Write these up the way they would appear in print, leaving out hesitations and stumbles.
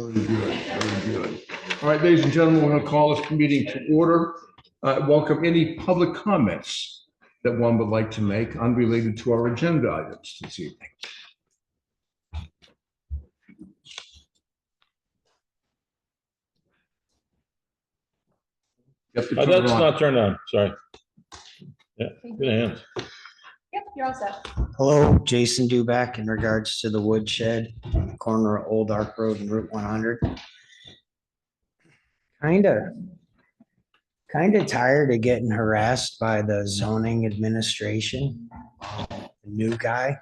Very good, very good. All right, ladies and gentlemen, we're going to call this meeting to order. Welcome any public comments that one would like to make unrelated to our agenda items this evening. That's not turned on, sorry. Yeah, good hands. Yep, you're all set. Hello, Jason Duback in regards to the woodshed on the corner of Old Ark Road and Route 100. Kind of tired of getting harassed by the zoning administration. The new guy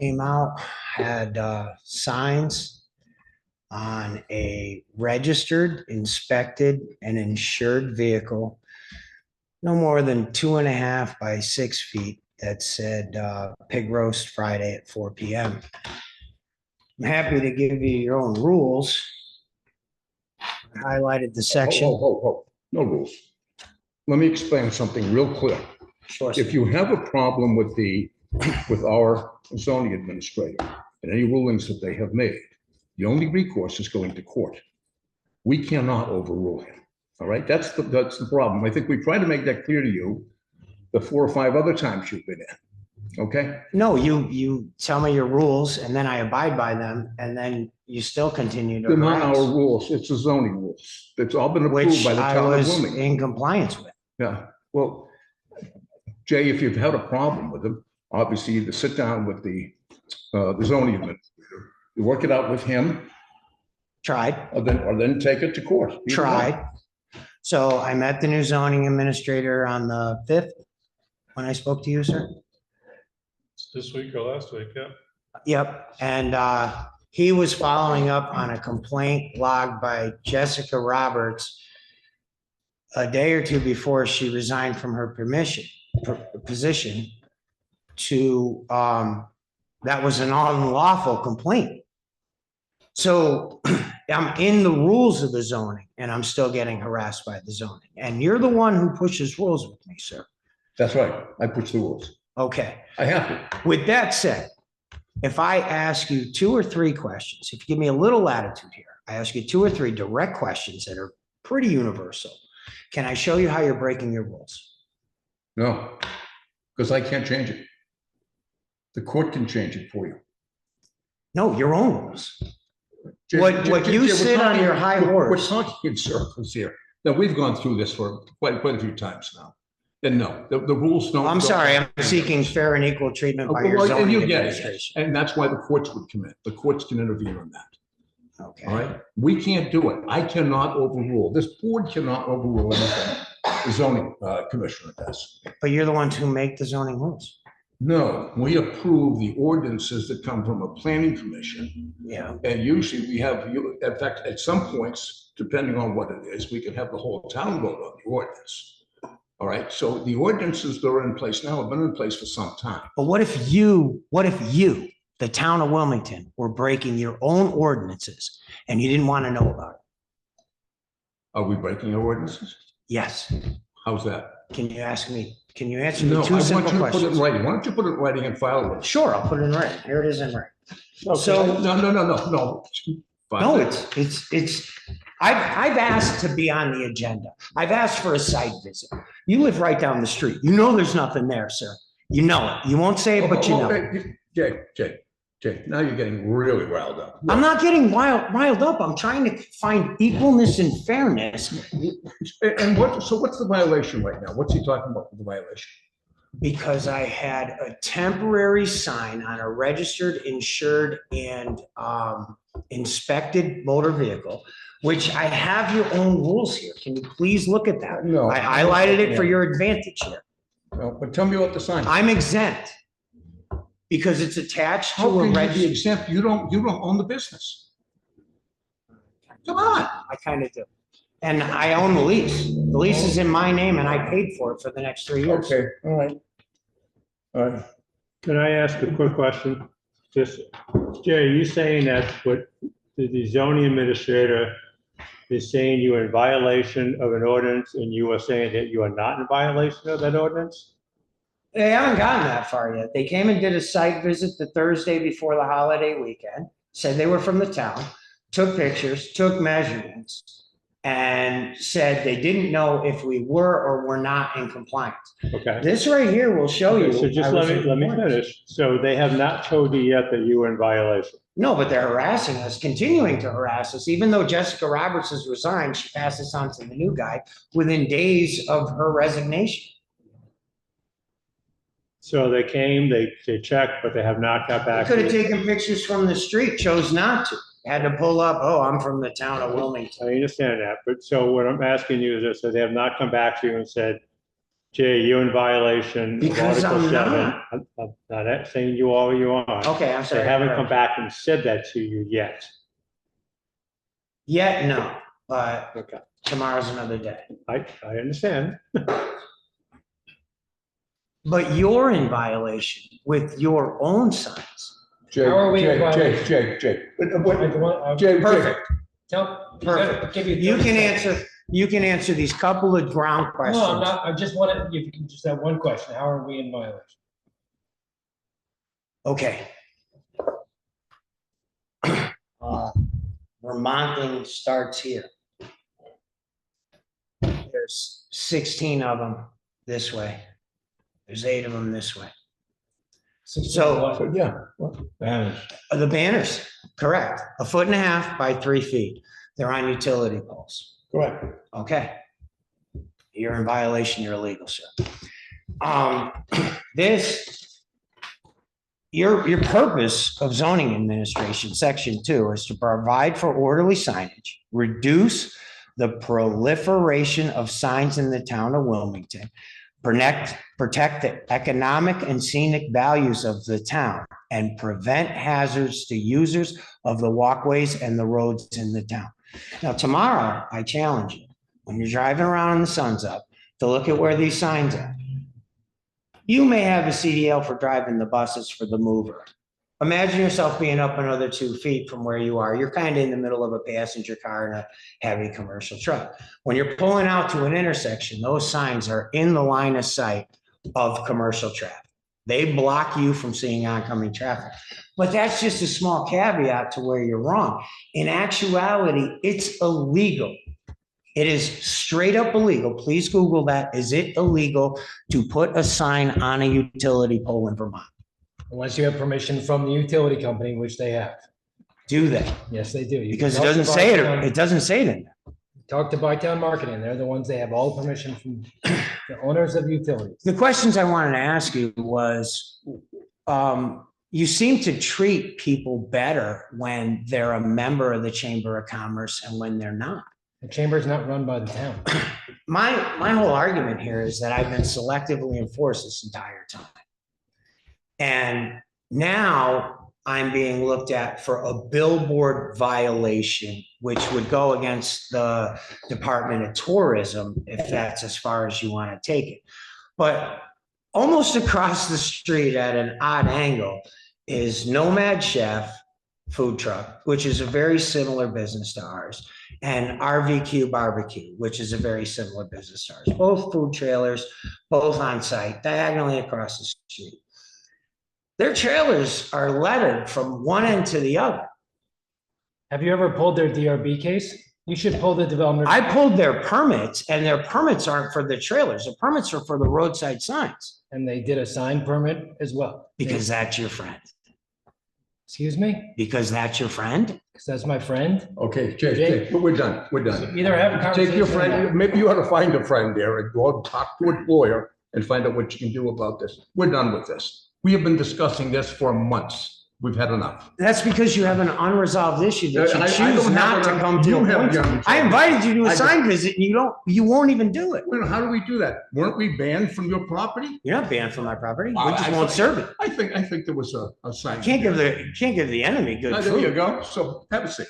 came out, had signs on a registered, inspected, and insured vehicle, no more than 2.5 by 6 feet, that said pig roast Friday at 4 p.m. I'm happy to give you your own rules. I highlighted the section. No rules. Let me explain something real clear. Sure. If you have a problem with our zoning administrator and any rulings that they have made, the only recourse is going to court. We cannot overrule him. All right, that's the problem. I think we tried to make that clear to you the 4 or 5 other times you've been in. Okay. No, you tell me your rules and then I abide by them, and then you still continue to They're not harass, our rules. It's the zoning rules. It's all been approved which by the I town of was Wilmington. in compliance with. Yeah. Well, Jay, if you've had a problem with him, obviously you sit down with the zoning administrator, you work it out with him, Tried. or then take it to court. Either Tried. one. So I met the new zoning administrator on the 5th when I spoke to you, sir. This week or last week, yeah. Yep, and he was following up on a complaint logged by Jessica Roberts a day or two before she resigned from her position to, that was an unlawful complaint. So I'm in the rules of the zoning and I'm still getting harassed by the zoning. And you're the one who pushes rules with me, sir. That's right. I push the rules. Okay. I have to. With that said, if I ask you 2 or 3 questions, if you give me a little latitude here, I ask you 2 or 3 direct questions that are pretty universal. Can I show you how you're breaking your rules? No, because I can't change it. The court can change it for you. No, your own rules. Jay, What you we're sit on talking- your high We're horse. talking in circles here. Now, we've gone through this for quite a few times now. And no, the rules don't. I'm sorry, I'm seeking fair and equal treatment by your Well, and zoning you get it. administration. And that's why the courts would come in. The courts can intervene on that. All Okay. right? We can't do it. I cannot overrule. This board cannot overrule anything the zoning commissioner does. But you're the ones who make the zoning rules. No, we approve the ordinances that come from a planning commission. Yeah. And usually we have, in fact, at some points, depending on what it is, we can have the whole town vote on the ordinance. All right, so the ordinances that are in place now have been in place for some time. But what if you, the town of Wilmington, were breaking your own ordinances and you didn't want to know about it? Are we breaking our ordinances? Yes. How's that? Can you answer me No, 2 I want simple you to put it in questions? writing. Why don't you put it in writing and file it with us? Sure, I'll put it in writing. Here it is in writing. So, no. No, I've asked to be on the agenda. I've asked for a site visit. You live right down the street. You know there's nothing there, sir. You know it. You won't say it, but you know it. Jay, now you're getting really riled up. I'm not getting riled up. I'm trying to find equalness and fairness. And so what's the violation right now? What's he talking about with the violation? Because I had a temporary sign on a registered, insured, and inspected motor vehicle, which I have your own rules here. Can you please look at that? No. I highlighted it for your advantage here. No, but tell me what the sign is. I'm exempt because it's attached to How a can you be registered. exempt? You don't own the business. Come on. I kind of do. And I own the lease. The lease is in my name and I paid for it for the next 3 years. Okay, all right. All right. Can I ask a quick question? Just, Jay, are you saying that what the zoning administrator is saying you're in violation of an ordinance and you are saying that you are not in violation of that ordinance? They haven't gotten that far yet. They came and did a site visit the Thursday before the holiday weekend, said they were from the town. took pictures, took measurements, and said they didn't know if we were or were not in compliance. Okay. This right here will show you. So just I was in let me compliance. finish. So they have not told you yet that you were in violation. No, but they're harassing us, continuing to harass us. Even though Jessica Roberts has resigned, she passed this on to the new guy within days of her resignation. So they came, they checked, but they have not got I back. could to have you. taken pictures from the street, chose not to. Had to pull up, oh, I'm from the town of Wilmington. I understand that, but so what I'm asking you is this, so they have not come back to you and said, Jay, you're in violation of Because Article I'm 7. not. I'm not saying you are or you aren't. Okay, I'm sorry. They haven't come back and said that to you yet. Yet, no, but Okay, tomorrow's another day. I understand. But you're in violation with your own signs. Jay, How are we Jay, about- Jay, Jay, Jay. Jay, Perfect. Perfect. You can answer these couple of ground questions. No, I'm not, I just wanted, if you can just have one question, how are we in violation? Okay. Vermonting starts here. There's 16 of them this way. There's 8 of them this way. So Yeah. Banners. the banners, correct, 1.5 feet by 3 feet. They're on utility poles. Correct. Okay. You're in violation, you're illegal, sir. Your purpose of zoning administration, section 2, is to provide for orderly signage, reduce the proliferation of signs in the town of Wilmington, protect the economic and scenic values of the town, and prevent hazards to users of the walkways and the roads in the town. Now, tomorrow, I challenge you, when you're driving around and the sun's up, to look at where these signs are. You may have a CDL for driving the buses for the mover. Imagine yourself being up another 2 feet from where you are. You're kind of in the middle of a passenger car and a heavy commercial truck. When you're pulling out to an intersection, those signs are in the line of sight of commercial traffic. They block you from seeing oncoming traffic. But that's just a small caveat to where you're wrong. In actuality, it's illegal. It is straight up illegal. Please Google that. Is it illegal to put a sign on a utility pole in Vermont? Unless you have permission from the utility company, which they have. Do they? Yes, they do. You Because it can talk doesn't to say Bytown- it. It doesn't say it in there. Talk to Bytown Marketing. They're the ones, they have all permission from the owners of utilities. The questions I wanted to ask you was, you seem to treat people better when they're a member of the Chamber of Commerce and when they're not. The chamber is not run by the town. My whole argument here is that I've been selectively enforced this entire time. And now I'm being looked at for a billboard violation, which would go against the Department of Tourism, if that's as far as you want to take it. But almost across the street at an odd angle is Nomad Chef Food Truck, which is a very similar business to ours, and RVQ Barbecue, which is a very similar business to ours. Both food trailers, both on site, diagonally across the street. Their trailers are lettered from one end to the other. Have you ever pulled their DRB case? You should pull the development. I pulled their permits, and their permits aren't for the trailers. The permits are for the roadside signs, And they did a sign permit as well. because that's your friend. Excuse me? Because that's your friend? Because that's my friend. Okay, Jay, but we're done. We're done. Either have a conversation. Take your or not. friend, maybe you ought to find a friend there and go out and talk to a lawyer and find out what you can do about this. We're done with this. We have been discussing this for months. We've had enough. That's because you have an unresolved issue that I you don't choose have not to a- come to you a have point. the unresolved I invited you to I a sign visit and you won't even do it. Well, how do we do that? Weren't we banned from your property? You're not banned from my property. We I- just I won't thought- serve it. I think there was a sign. You can't give the enemy good There you food. go. So have a seat.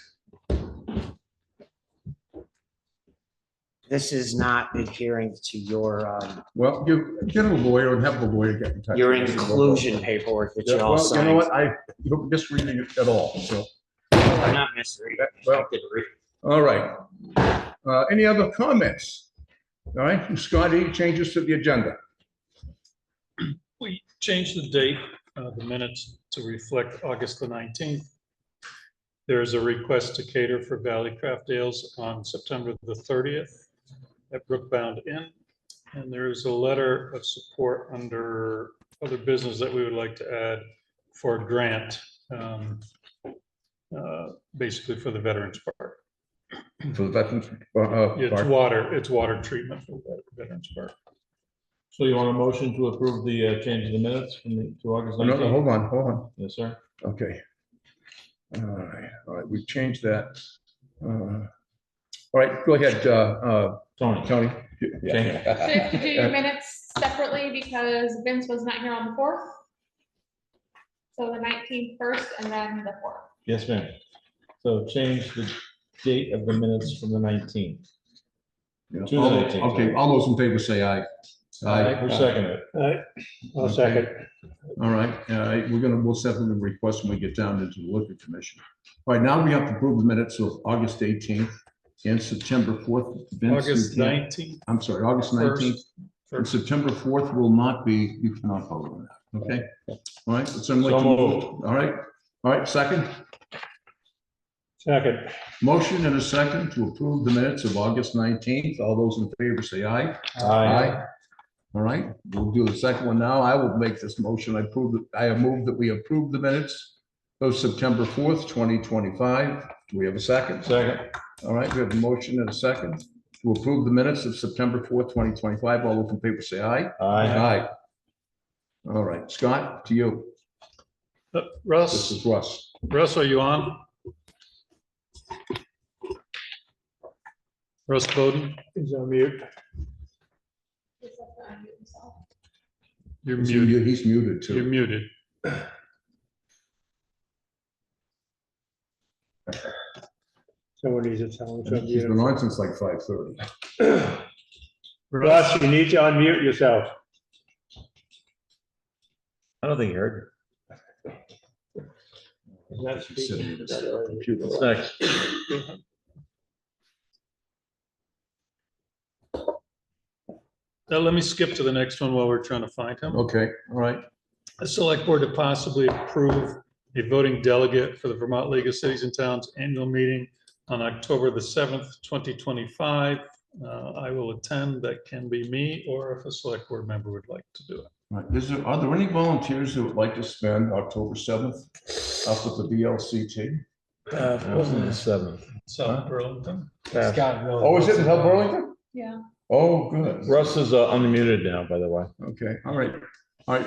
This is not adhering to your, Well, you get a lawyer and have the lawyer get in touch. your with us. inclusion paperwork that Yeah, you all well, you know signed. what? You're misreading it at all, so, I'm not misreading. well, all right. Any other comments? All right, Scott, any changes to the agenda? We changed the date, the minutes to reflect August the 19th. There's a request to cater for Valley Craft Ales on September the 30th at Brookbound Inn. And there is a letter of support under other business that we would like to add for a grant, basically for the Veterans Park. For the veterans. It's water treatment for the Veterans Park. So you want a motion to approve the change of the minutes from to August No, 19th? hold on. Yes, sir. Okay. All right, we've changed that. All right, go ahead, Tony. Tony. So you have to do your minutes separately because Vince was not here on the 4th. So the 19th first and then the 4th. Yes, ma'am. So change the date of the minutes from the 19th. Yeah. To the 19th. Okay, all those in favor say aye. Who seconded it? I'll Okay. second. All right, we'll settle the request when we get down into the liquor commission. All right, now we have to approve the minutes of August 18th and September 4th. Vince, August you can't- 19th. I'm sorry, August 19th. And September 4th will not be, you cannot vote on that, okay? All right, so moved. All right, second, Second. motion and a second to approve the minutes of August 19th. All those in favor say aye. All right, we'll do the second one now. I will make this motion. I have moved that we approve the minutes of September 4th, 2025. Do we have a second? Second. All right, we have a motion and a second to approve the minutes of September 4th, 2025. All those in favor say aye. Aye. All right, Scott, to you. This Russ, is Russ. are you on? Russ Bowden, He's on mute. Just have to unmute himself. you're He's muted. He's muted You're too. muted. Someone needs to tell him to He's been unmute. on since like 5:30. Russ, you need to unmute yourself. I don't think you heard He's not He's sitting speaking. at his computer. it. Next. Now, let me skip to the next one while we're trying to find him. Okay, all right. A select board to possibly approve a voting delegate for the Vermont League of Cities and Towns annual meeting on October the 7th, 2025. I will attend. That can be me, or if a select board member would like to do it. All right. Are there any volunteers who would like to spend October 7th up at the VLCT? It wasn't the 7th. South Burlington. Scott really Oh, is it wants in to South know. Burlington? Yeah. Oh, good. Russ is unmuted now, by the way. Okay, all right. All right.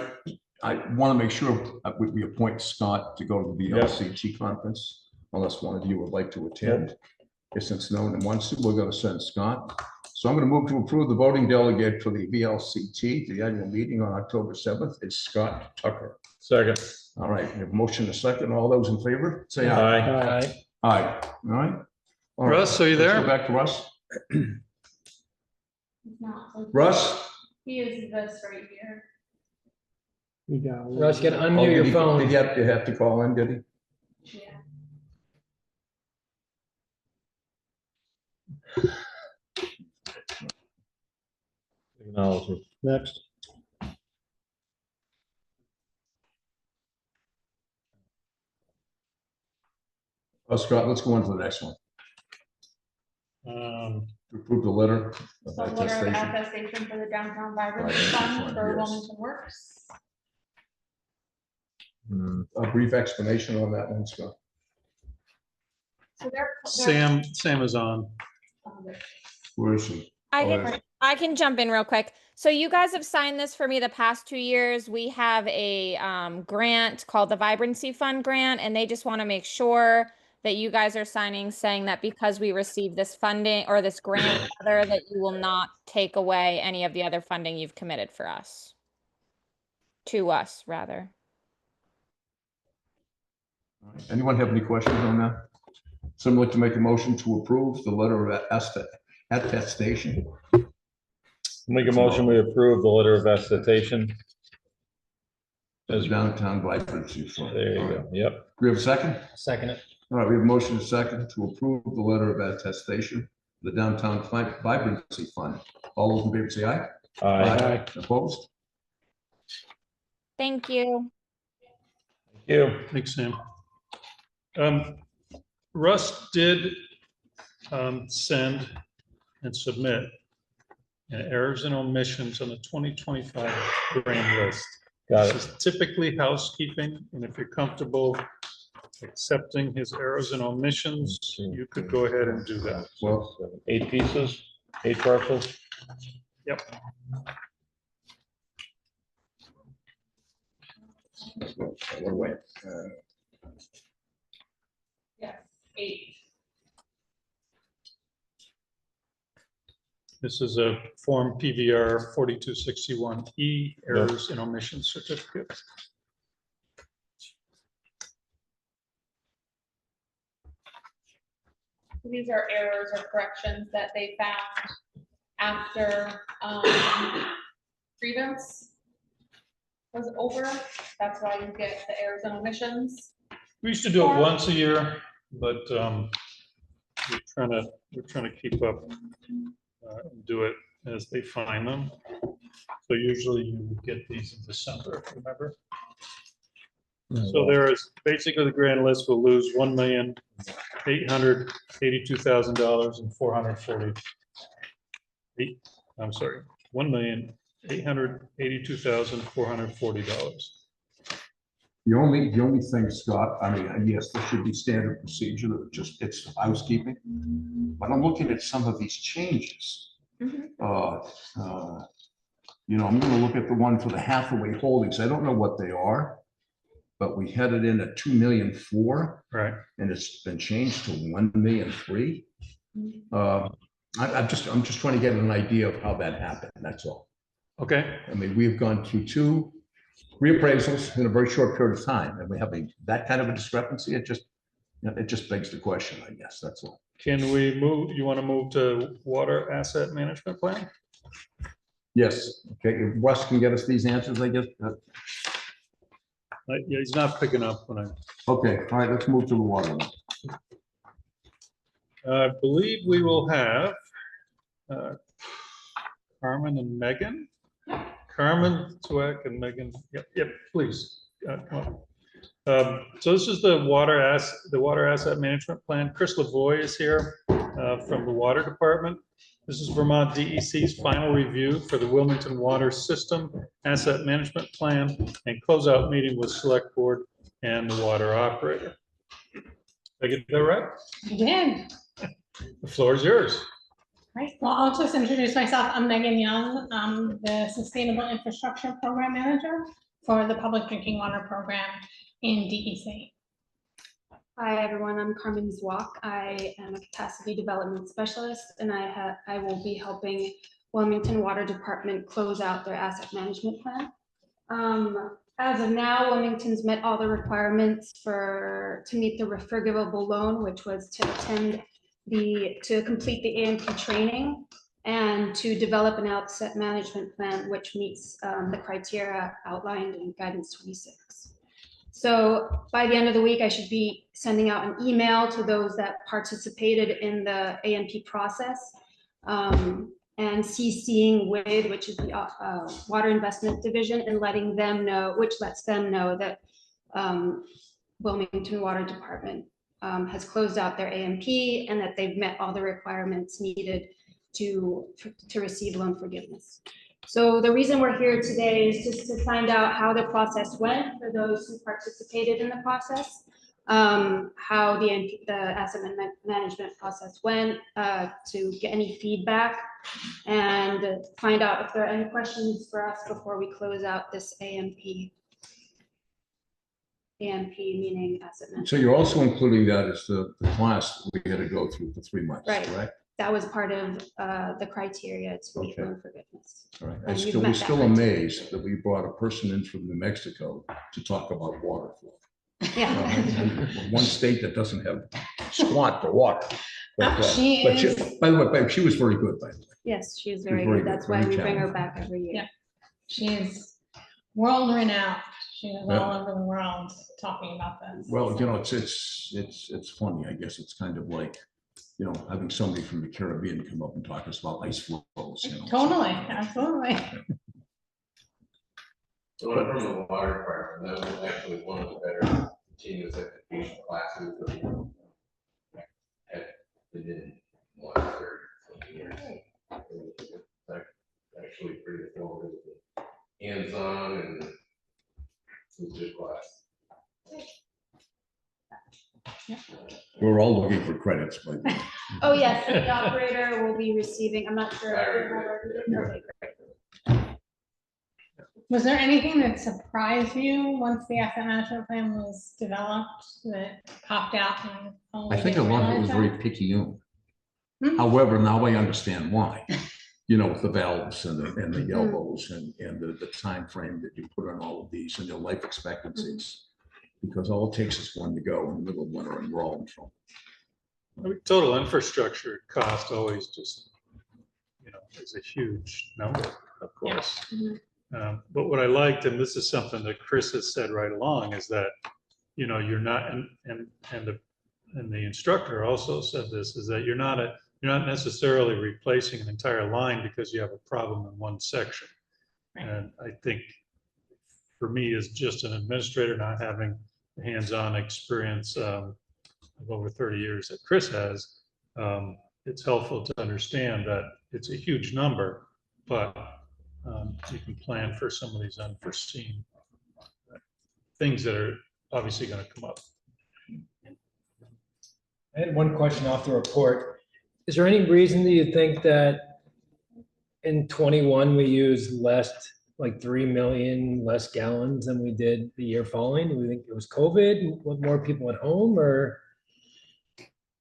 I want to make sure we appoint Scott to go to the VLCT conference, unless one of you would like to attend. Since no one wants to, we're going to send Scott. So I'm going to move to approve the voting delegate for the VLCT, the annual meeting on October 7th. It's Scott Tucker. Second. All right, we have a motion and a second. All those in favor, say aye. Aye. Aye. All right. All right. Russ, are you Let's there? go back to Russ. He's not. Russ? He is this right here. You down. Russ, you gotta Oh, unmute your did phone. he have to call in, did he? Yeah. Acknowledgement. Next. Oh, Scott, let's go on to the next one. To approve the letter of So letter of attestation. attestation for the downtown vibrancy Vibrancy fund fund, for yes. Wilmington Works. A brief explanation on that one, Scott. So they're. Sam is on. Where is he? I Oh, can, I can jump in real quick. So you guys have signed this for me the past 2 years. We have a grant called the Vibrancy Fund Grant, and they just want to make sure that you guys are signing saying that because we received this funding or this grant, rather, that you will not take away any of the other funding you've committed for us. To us, rather. Anyone have any questions on that? Someone like to make a motion to approve the letter of attestation? Make a motion, we approve the letter of attestation. As downtown vibrancy fund. There you All go. right. Yep. Do we have a second? Second it. All right, we have a motion and a second to approve the letter of attestation, the downtown vibrancy fund. All those in favor say aye. Aye. Opposed? Thank you. Thank you. Thanks, Sam. Russ did send and submit errors and omissions on the 2025 grand list. Got This it. is typically housekeeping, and if you're comfortable accepting his errors and omissions, you could go ahead and do that. Well, 8 pieces, 8 parcels. Yep. wait. Yes, 8. This is a Form PVR 4261E, errors and omissions certificate. These are errors or corrections that they found after grievance was over. That's why you get the errors and omissions. We used to do it once a year, but we're trying to keep up and do it as they find them. So usually you would get these in December, remember? So there is, basically the grand list will lose $1,882,000 and 440. I'm sorry, $1,882,440. The only thing, Scott, I mean, yes, there should be standard procedure, that just, it's housekeeping. But I'm looking at some of these changes. You know, I'm gonna look at the one for the Hathaway Holdings. I don't know what they are, but we had it in at 2,000,004. Right. And it's been changed to 1,000,003. I'm just trying to get an idea of how that happened, that's all. Okay. I mean, we've gone through 2 reappraisals in a very short period of time, and we have that kind of a discrepancy. It just begs the question, I guess, that's all. Can we move, you want to move to water asset management plan? Yes, okay, if Russ can get us these answers, I guess. Yeah, he's not picking up when I. Okay, all right, let's move to the water one. I believe we will have Carmen and Megan. Carmen Zweck and Megan, yep, please. Come on. So this is the water asset management plan. Chris Lavoie is here from the water department. This is Vermont DEC's final review for the Wilmington Water System Asset Management Plan and closeout meeting with Select Board and the water operator. Did I get that right? You did. The floor is yours. Right. Well, I'll just introduce myself. I'm Megan Young. I'm the Sustainable Infrastructure Program Manager for the Public Drinking Water Program in DEC. Hi, everyone. I'm Carmen Zweck. I am a capacity development specialist, and I will be helping Wilmington Water Department close out their asset management plan. As of now, Wilmington's met all the requirements to meet the forgivable loan, which was to complete the AMP training and to develop an asset management plan, which meets the criteria outlined in Guidance 26. So by the end of the week, I should be sending out an email to those that participated in the AMP process and CCing WID, which is the Water Investment Division, and letting them know, which lets them know that Wilmington Water Department has closed out their AMP and that they've met all the requirements needed to receive loan forgiveness. So the reason we're here today is just to find out how the process went for those who participated in the process, how the asset management process went, to get any feedback and find out if there are any questions for us before we close out this AMP. AMP meaning asset management. So you're also including that as the class we had to go through for 3 months, Right. correct? That was part of the criteria to meet loan forgiveness. All right, And you've we're met that still criteria. amazed that we brought a person in from New Mexico to talk about water flow. Yeah. One state that doesn't have squat for water. But She is- by the way, she was very good, by the way. Yes, she is She's very very good. That's good, why very we bring her talented. back every year. Yeah. She's world renowned. She is Yeah. all over the world talking about this. Well, you know, it's funny, I guess. It's kind of like, you know, having somebody from the Caribbean come up and talk to us about ice flows, you know. Totally, absolutely. So when I'm from the water department, that was actually one of the better continuous education classes. We're all looking for credits, but Oh, yes, and the operator will be receiving, I'm not sure. Okay, great. Was there anything that surprised you once the asset management plan was developed that popped out? And, oh, I we think a didn't lot of it was realize very picayune. Hmm. However, now I understand why. You know, with the valves and the elbows and the time frame that you put on all of these and your life expectancies. Because all it takes is one to go in the middle of winter and we're all in trouble. Total infrastructure cost always just, is a huge number, of course. But what I liked, and this is something that Chris has said right along, is that, you're not, and the instructor also said this, is that you're not necessarily replacing an entire line because you have a problem in one section. And I think for me, as just an administrator, not having the hands-on experience of over 30 years that Chris has, it's helpful to understand that it's a huge number, but you can plan for some of these unforeseen things that are obviously going to come up. I had one question off the report. Is there any reason that you think that in 21 we used less, like 3 million less gallons than we did the year following? Do we think it was COVID, with more people at home, or?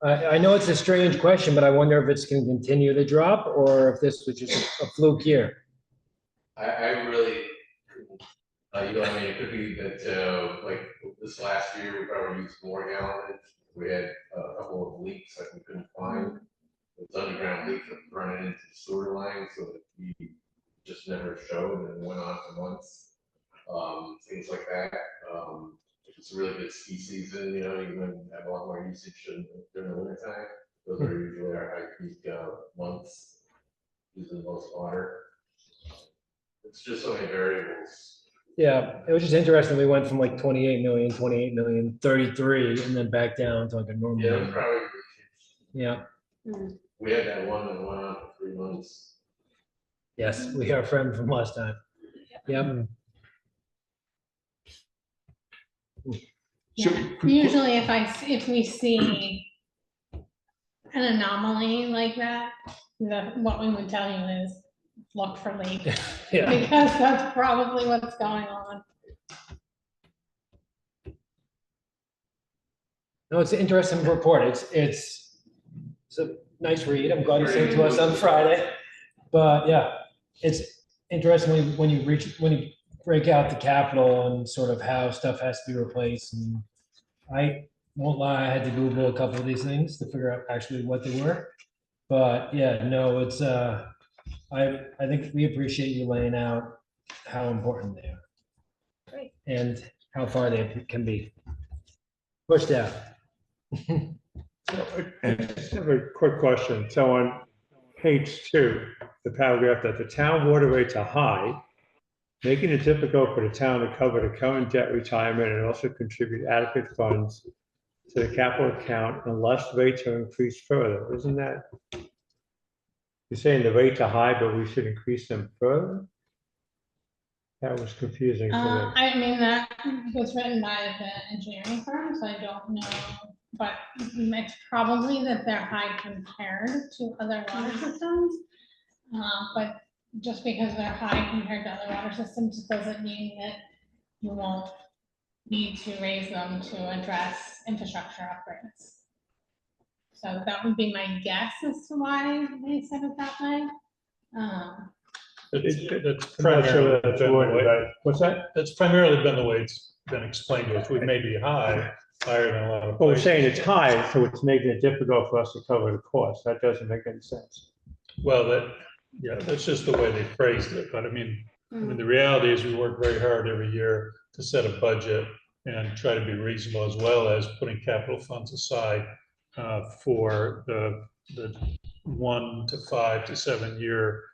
I know it's a strange question, but I wonder if it's going to continue to drop or if this was just a fluke year. I really, I mean, it could be that, like this last year, we probably used more gallonage. We had a couple of leaks that we couldn't find. It's underground leak that running into the sewer line, so that we just never showed and went on for months. Things like that. If it's a really good ski season, you can have a lot more usage during the winter time. Those are usually our high peak months, using the most water. It's just so many variables. Yeah, it was just interesting. We went from like 28 million, 33, and then back down to like a normal. Yeah, it was probably. Yeah. We had that one that went on for 3 months. Yes, we are a friend from last time. Yep. Yeah. Usually if we see an anomaly like that, what we would tell you is look for leak. Yeah. Because that's probably what's going on. No, it's an interesting report. It's a nice read. I'm glad you sent it to us on Friday. But yeah, it's interesting when you break out the capital and sort of how stuff has to be replaced. And I won't lie, I had to Google a couple of these things to figure out actually what they were. But yeah, no, it's I think we appreciate you laying out how important they are. Great. And how far they can be pushed out. I just have a quick question. So on page 2, the paragraph that the town water rates are high, making it difficult for the town to cover the current debt retirement and also contribute adequate funds to the capital account unless rates are increased further. Isn't that? You're saying the rates are high, but we should increase them further? That was confusing to me. I mean, that was written by the engineering firm, so I don't know, but it's probably that they're high compared to other water systems. But just because they're high compared to other water systems doesn't mean that you won't need to raise them to address infrastructure upgrades. So that would be my guess as to why they said it that way. That's I'm not sure primarily that's been the worded way- right. What's that? That's primarily been the way it's been explained to us. We may be higher than a lot of. Well, we're places. saying it's high, so it's making it difficult for us to cover the cost. That doesn't make any sense. Well, that's just the way they phrased it, but I mean, the reality is we work very hard every year to set a budget and try to be reasonable, as well as putting capital funds aside for the 1 to 5 to 7 year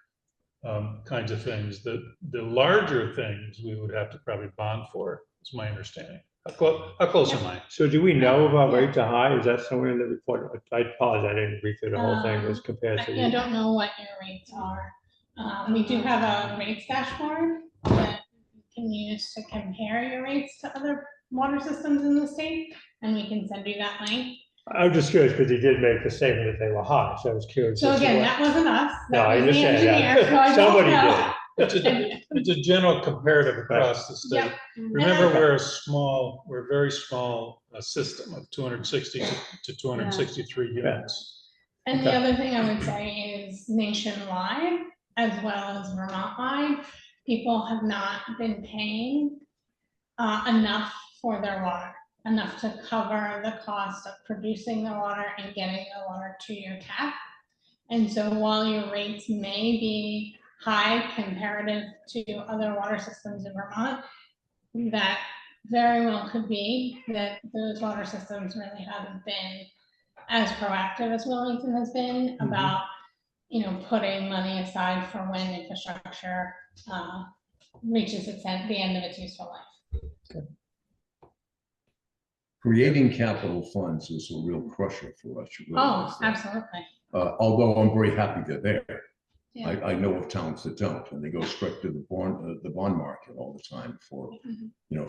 kinds of things. The larger things we would have to probably bond for, is my understanding. How close am I? So do we know if our rates are high? Is that somewhere in the report? I apologize, I didn't read through the whole thing as compared to. I don't know what your rates are. We do have a rates dashboard that you can use to compare your rates to other water systems in the state. and we can send you that link. I'm just curious because he did make the statement that they were high, so I was curious. So as to again, what- that wasn't us. No, That I was the understand engineer, that. so I don't Somebody know. It's a general comparative across the state. Yep. Remember, we're a very small system of 260 to 263 units. And the Okay. other thing I would say is nationwide, as well as Vermont-wide, people have not been paying enough for their water, enough to cover the cost of producing the water and getting the water to your tap. And so while your rates may be high comparative to other water systems in Vermont, that very well could be that those water systems really haven't been as proactive as Wilmington has been about, putting money aside for when infrastructure reaches the end of its useful life. Creating capital funds is a real crusher for us. You realize Oh, that. absolutely. Although I'm very happy they're there. Yeah. I know of towns that don't, and they go straight to the bond market all the time for,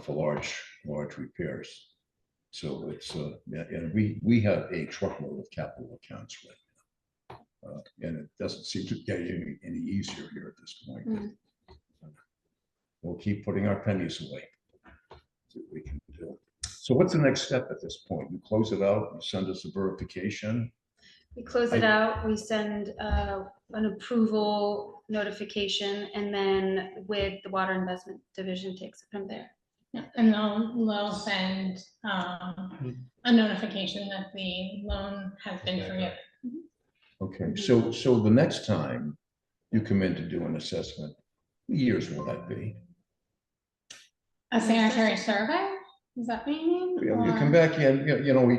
for large repairs. So it's, and we have a truckload of capital accounts right now. And it doesn't seem to get any easier here at this point. We'll keep putting our pennies away. See what we can do. So what's the next step at this point? You close it out, you send us a verification. We close it out, we send an approval notification, and then with the Water Investment Division takes it from there. Yeah, and they'll send a notification that the loan has been forgiven. Okay, so the next time you come in to do an assessment, what years will that be? A sanitary survey? Is that what you mean? You come back in,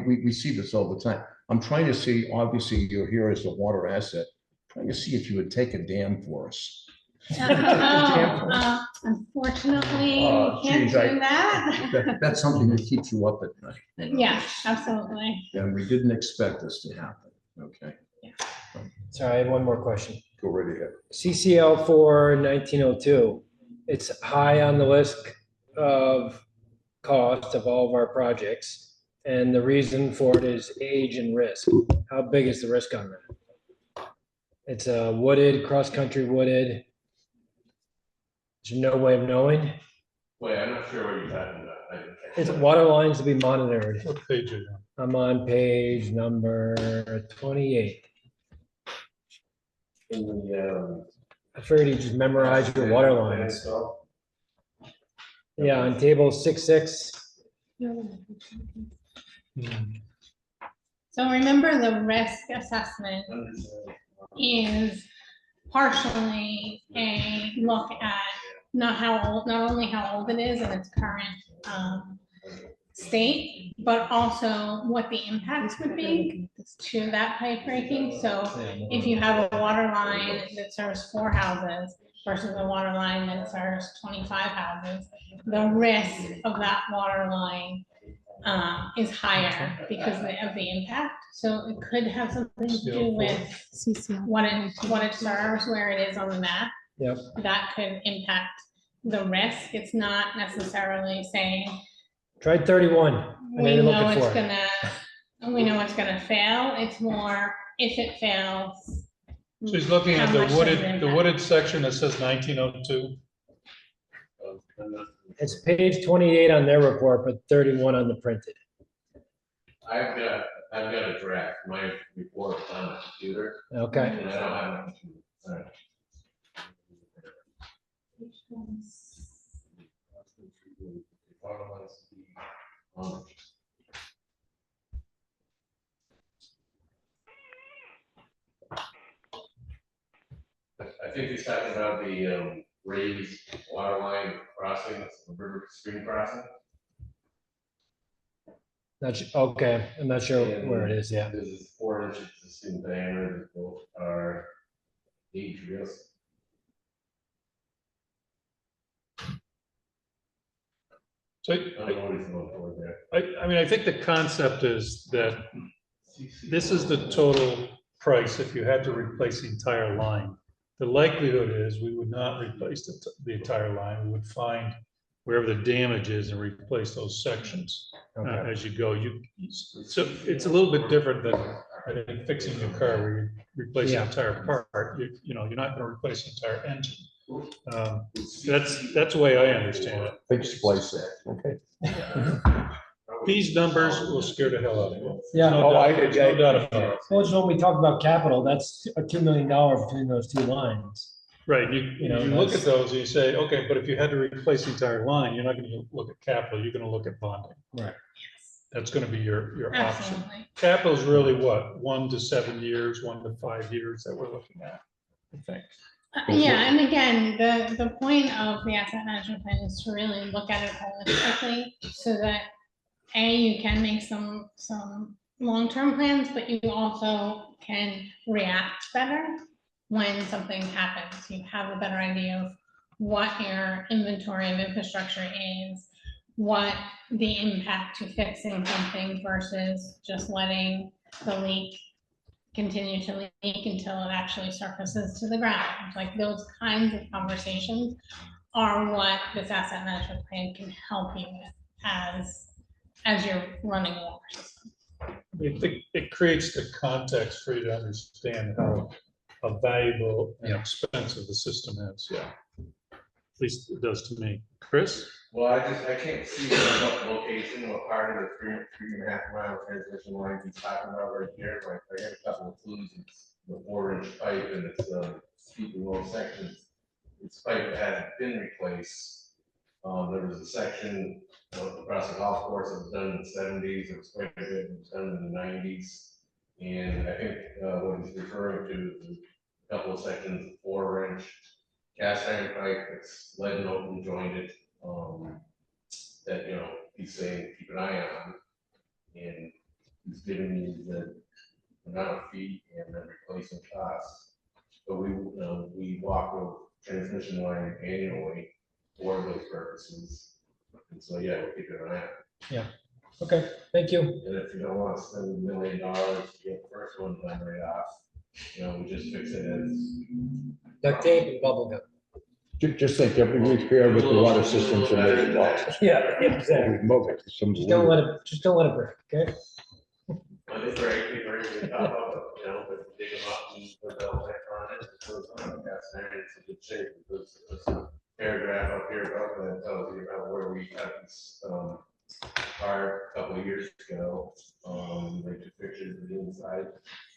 we see this all the time. I'm trying to see, obviously, you're here as a water asset, trying to see if you would take a dam for us. Unfortunately, Oh, can't geez, do that. That's something that keeps you up at night. Yeah, absolutely. And we didn't expect this to happen, okay? Sorry, I have one more question. Go right ahead. CCL for 1902, it's high on the list of cost of all of our projects. And the reason for it is age and risk. How big is the risk on that? It's a wooded, cross-country wooded. There's no way of knowing. Wait, I'm not sure what you're talking about. I didn't catch It's that. water lines to be monitored. What page are you on? I'm on page number 28. In the, I figured you just memorize your water lines. Yeah, on table 6.6. So remember, the risk assessment is partially a look at not only how old it is in its current state, but also what the impacts would be to that pipe breaking. So if you have a water line that serves 4 houses versus a water line that serves 25 houses, the risk of that water line is higher because of the impact. So it could have something to do with what it serves, where it is on the map. Yep. That could impact the risk. It's not necessarily saying Tried 31. I we know you're know looking it's for it. we know it's gonna fail. It's more if it fails. So he's looking at how the much does it wooded, impact? section that says 1902. It's page 28 on their report, but 31 on the printed. I've got a draft, my report on the computer, Okay. and I don't have it. All right. I think he's talking about the raised water line crossing, the river stream crossing. Okay, I'm not sure where it is, yeah. This is 4 inches existing diameter, both are age risk. So I don't know what he's going for there. I mean, I think the concept is that this is the total price if you had to replace the entire line. The likelihood is we would not replace the entire line. We would find wherever the damage is and replace those sections as you go. So it's a little bit different than I think fixing your car where you replace the entire part. You know, you're not going to replace the entire engine. That's the way I understand it. Big splice there, okay. These numbers will scare the hell out of you. Yeah. No doubt about it. Well, just when we talk about capital, that's a $2 million between those two lines. Right, you look at those and you say, okay, but if you had to replace the entire line, you're not gonna look at capital, you're gonna look at bonding. Right. That's gonna be your option. Absolutely. Capital is really what, 1 to 7 years, 1 to 5 years that we're looking at, I think. Yeah, and again, the point of the asset management plan is to really look at it holistically so that you can make some long-term plans, but you also can react better when something happens. You have a better idea of what your inventory of infrastructure is, what the impact to fixing something versus just letting the leak continue to leak until it actually surfaces to the ground. Like those kinds of conversations are what this asset management plan can help you with as you're running a water system. It creates the context for you to understand how valuable and expensive the system is, yeah. At least it does to me. Chris? Well, I can't see what location, what part of the 3.5 mile transmission line he's talking about right here. Like, I got a couple of clues. It's the 4-inch pipe and it's steep and low sections. This pipe hasn't been replaced. There was a section across the golf course that was done in the 70s. It was quite a bit. It was done in the 90s. And I think what he's referring to is a couple of sections of 4-inch cast iron pipe that's lead and open jointed. That, you know, he's saying keep an eye on, and he's giving you the amount of feet and then replacement costs. But we walk the transmission line annually for those purposes. And so, yeah, we'll keep an eye on it. Yeah. Okay, thank you. And if you don't want to spend $1 million to get the first one done right off, you know, we just fix it as. Duct tape and bubble gum. Just think, every repair with the water system's $1 million. Yeah, exactly. Just don't let it break, okay? When they break, they break, they top up, you know, but dig them up and put the back on it, it goes on the cast iron, it's in good shape. There's a paragraph up here above that tells you about where we got this, part a couple of years ago. They took pictures of the inside,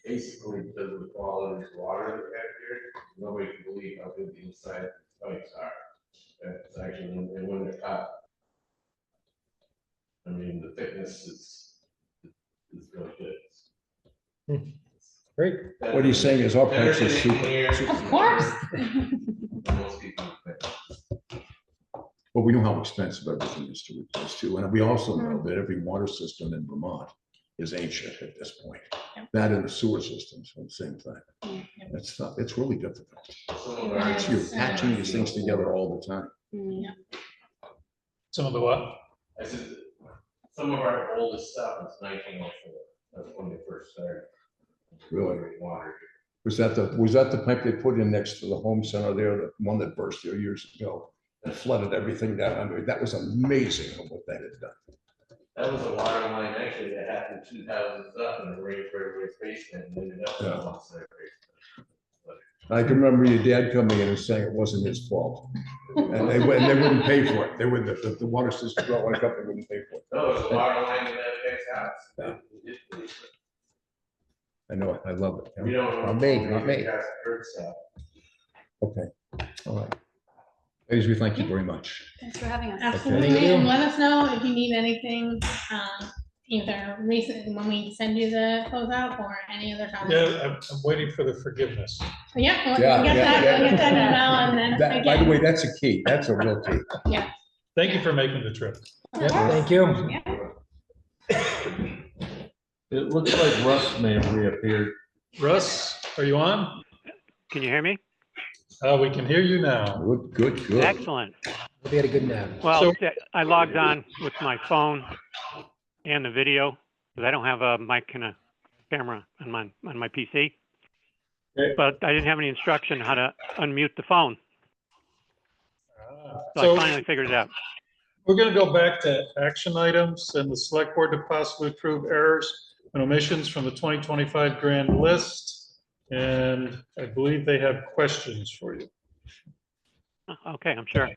basically because of the quality of the water that we have here, nobody can believe how good the inside pipes are. That's actually, and when they're cut, I mean, the thickness is really good. Great. What he's saying is our pipes are super. Of course. Most people think. But we know how expensive everything is to replace too. And we also know that every water system in Vermont is ancient at this point. That and the sewer systems are the same thing. That's not, it's really difficult. You're patching these things together all the time. Some of the what? I said, some of our oldest stuff is 1904. That's when they first started. Really? Water. Was that the pipe they put in next to the home center there, the one that burst there years ago? And flooded everything down under it. That was amazing what that had done. That was a water line actually that happened 2000 stuff in the rainforest basement and ended up in the basement. I can remember your dad coming in and saying it wasn't his fault. And they wouldn't pay for it. They would, the water system, one company wouldn't pay for it. No, it was a water line in that guy's house. I know it. I love it. We don't. Not me, not me. Okay, all right. Ladies, we thank you very much. Thanks for having us. Absolutely, and let us know if you need anything, either recently when we send you the closeout or any other time. Yeah, I'm waiting for the forgiveness. Yeah, we'll Yeah, get yeah, that, yeah. we'll get that email and then That, by the again. way, that's a key. That's a real key. Yeah. Thank you for making the trip. Yeah, thank you. It looks like Russ may have reappeared. Russ, are you on? Can you hear me? We can hear you now. Good. Excellent. We had a good nap. Well, I logged on with my phone and the video, because I don't have a mic and a camera on my PC. Okay. But I didn't have any instruction how to unmute the phone. So So I finally figured it out. We're gonna go back to action items and the select board to possibly approve errors and omissions from the 2025 grand list. And I believe they have questions for you. Okay, I'm sure.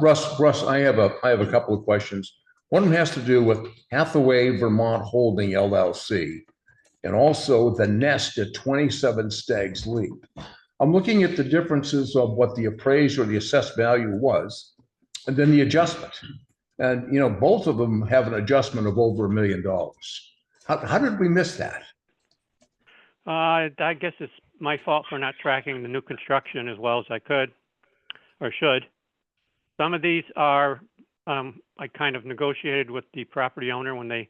Russ, I have a couple of questions. One of them has to do with Hathaway Vermont Holding LLC and also the Nest at 27 Staggs Leap. I'm looking at the differences of what the appraised or the assessed value was, and then the adjustment. And, you know, both of them have an adjustment of over $1 million. How did we miss that? I guess it's my fault for not tracking the new construction as well as I could or should. Some of these are, I kind of negotiated with the property owner when they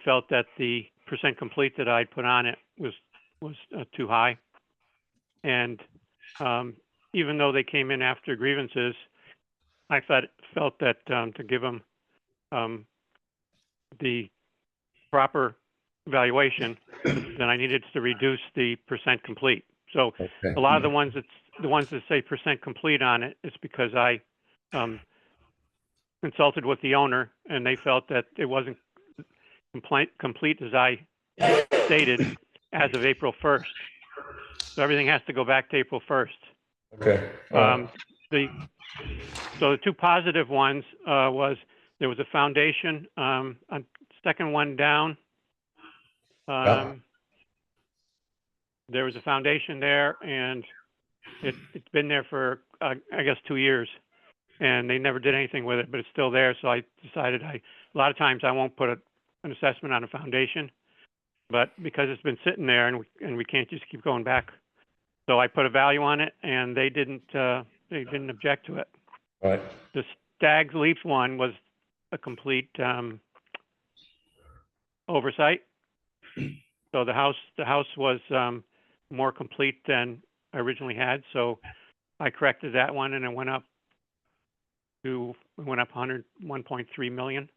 felt that the percent complete that I'd put on it was too high. And even though they came in after grievances, I felt that to give them the proper valuation, then I needed to reduce the percent complete. So a lot of the ones that say percent complete on it is because I consulted with the owner and they felt that it wasn't complete as I stated as of April 1st. So everything has to go back to April 1st. Okay. So the two positive ones was there was a foundation, second one down. There was a foundation there and it's been there for, I guess, 2 years and they never did anything with it, but it's still there. So I decided a lot of times I won't put an assessment on a foundation, but because it's been sitting there and we can't just keep going back. So I put a value on it and they didn't object to it. All right. The Staggs Leap one was a complete oversight. So the house was more complete than I originally had. So I corrected that one and it went up 101.3 million.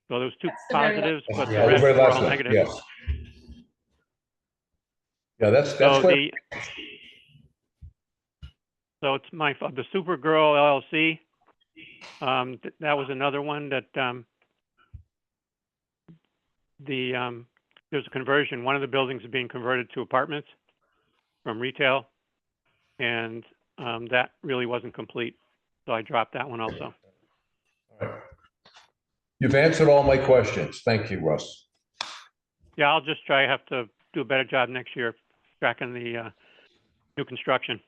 So those two That's the very positives, but the Yeah, rest very were all last one, negative. yes. Yeah, that's So what. So it's my fault. The Supergirl LLC, that was another one that there's a conversion. One of the buildings is being converted to apartments from retail, and that really wasn't complete. So I dropped that one also. All right. You've answered all my questions. Thank you, Russ. Yeah, I'll just try. I have to do a better job next year tracking the new construction.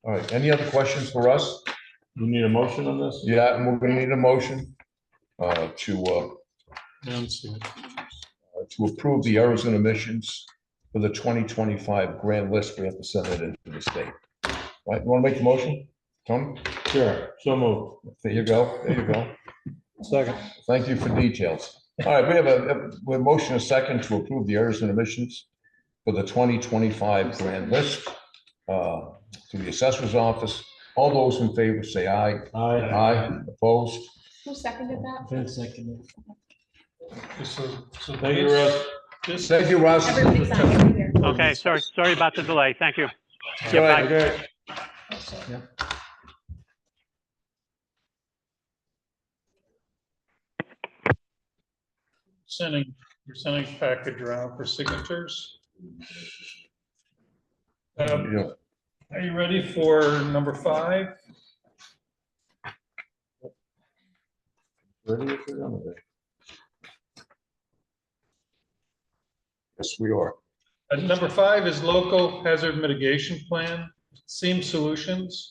All right. Any other questions for us? You need a motion on this? Yeah, and we're gonna need a motion to approve the errors and omissions for the 2025 grand list. We have to send it into the state. Right, you want to make the motion, Tony? Sure, so moved. There you go, there you go. Second. Thank you for details. All right, we have a motion, a second, to approve the errors and omissions for the 2025 grand list to the assessor's office. All those in favor say aye. Aye. Aye, opposed? Who seconded that? Vince seconded. So Thank you, Russ. just Thank you, Russ. Everybody signed right here. Okay, sorry about the delay. Thank you. All right. Okay. you're sending a package around for signatures. Yeah. Are you ready for number 5? Ready if you're done with it. Yes, we are. Number 5 is local hazard mitigation plan, Seam Solutions.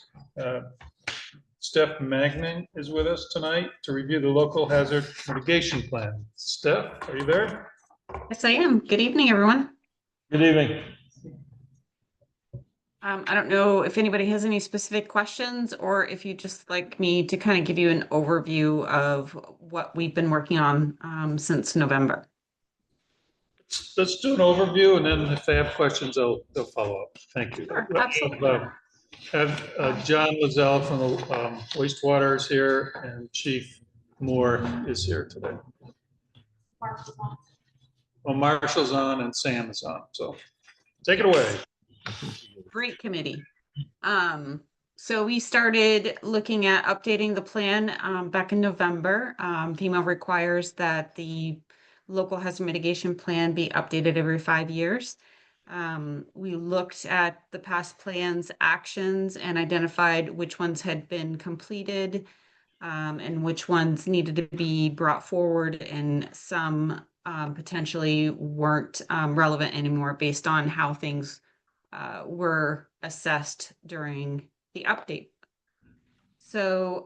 Steph Magnin is with us tonight to review the local hazard mitigation plan. Steph, are you there? Yes, I am. Good evening, everyone. Good evening. I don't know if anybody has any specific questions or if you just like me to kind of give you an overview of what we've been working on since November. Let's do an overview, and then if they have questions, they'll follow up. Thank you. Sure, absolutely. Have John Lozelle from the wastewater is here, and Chief Moore is here today. Well, Marshall's on and Sam is on, so take it away. Great committee. So we started looking at updating the plan back in November. FEMA requires that the local hazard mitigation plan be updated every 5 years. We looked at the past plans, actions, and identified which ones had been completed and which ones needed to be brought forward, and some potentially weren't relevant anymore based on how things were assessed during the update. So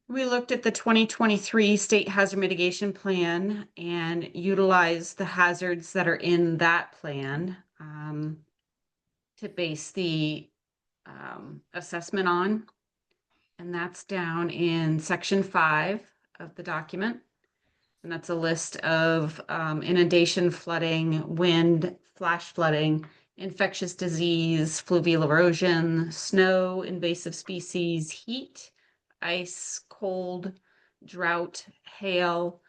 we looked at the 2023 State Hazard Mitigation Plan and utilized the hazards that are in that plan to base the assessment on. And that's down in section 5 of the document. And that's a list of inundation, flooding, wind, flash flooding, infectious disease, fluvial erosion, snow, invasive species, heat, ice, cold, drought, hail,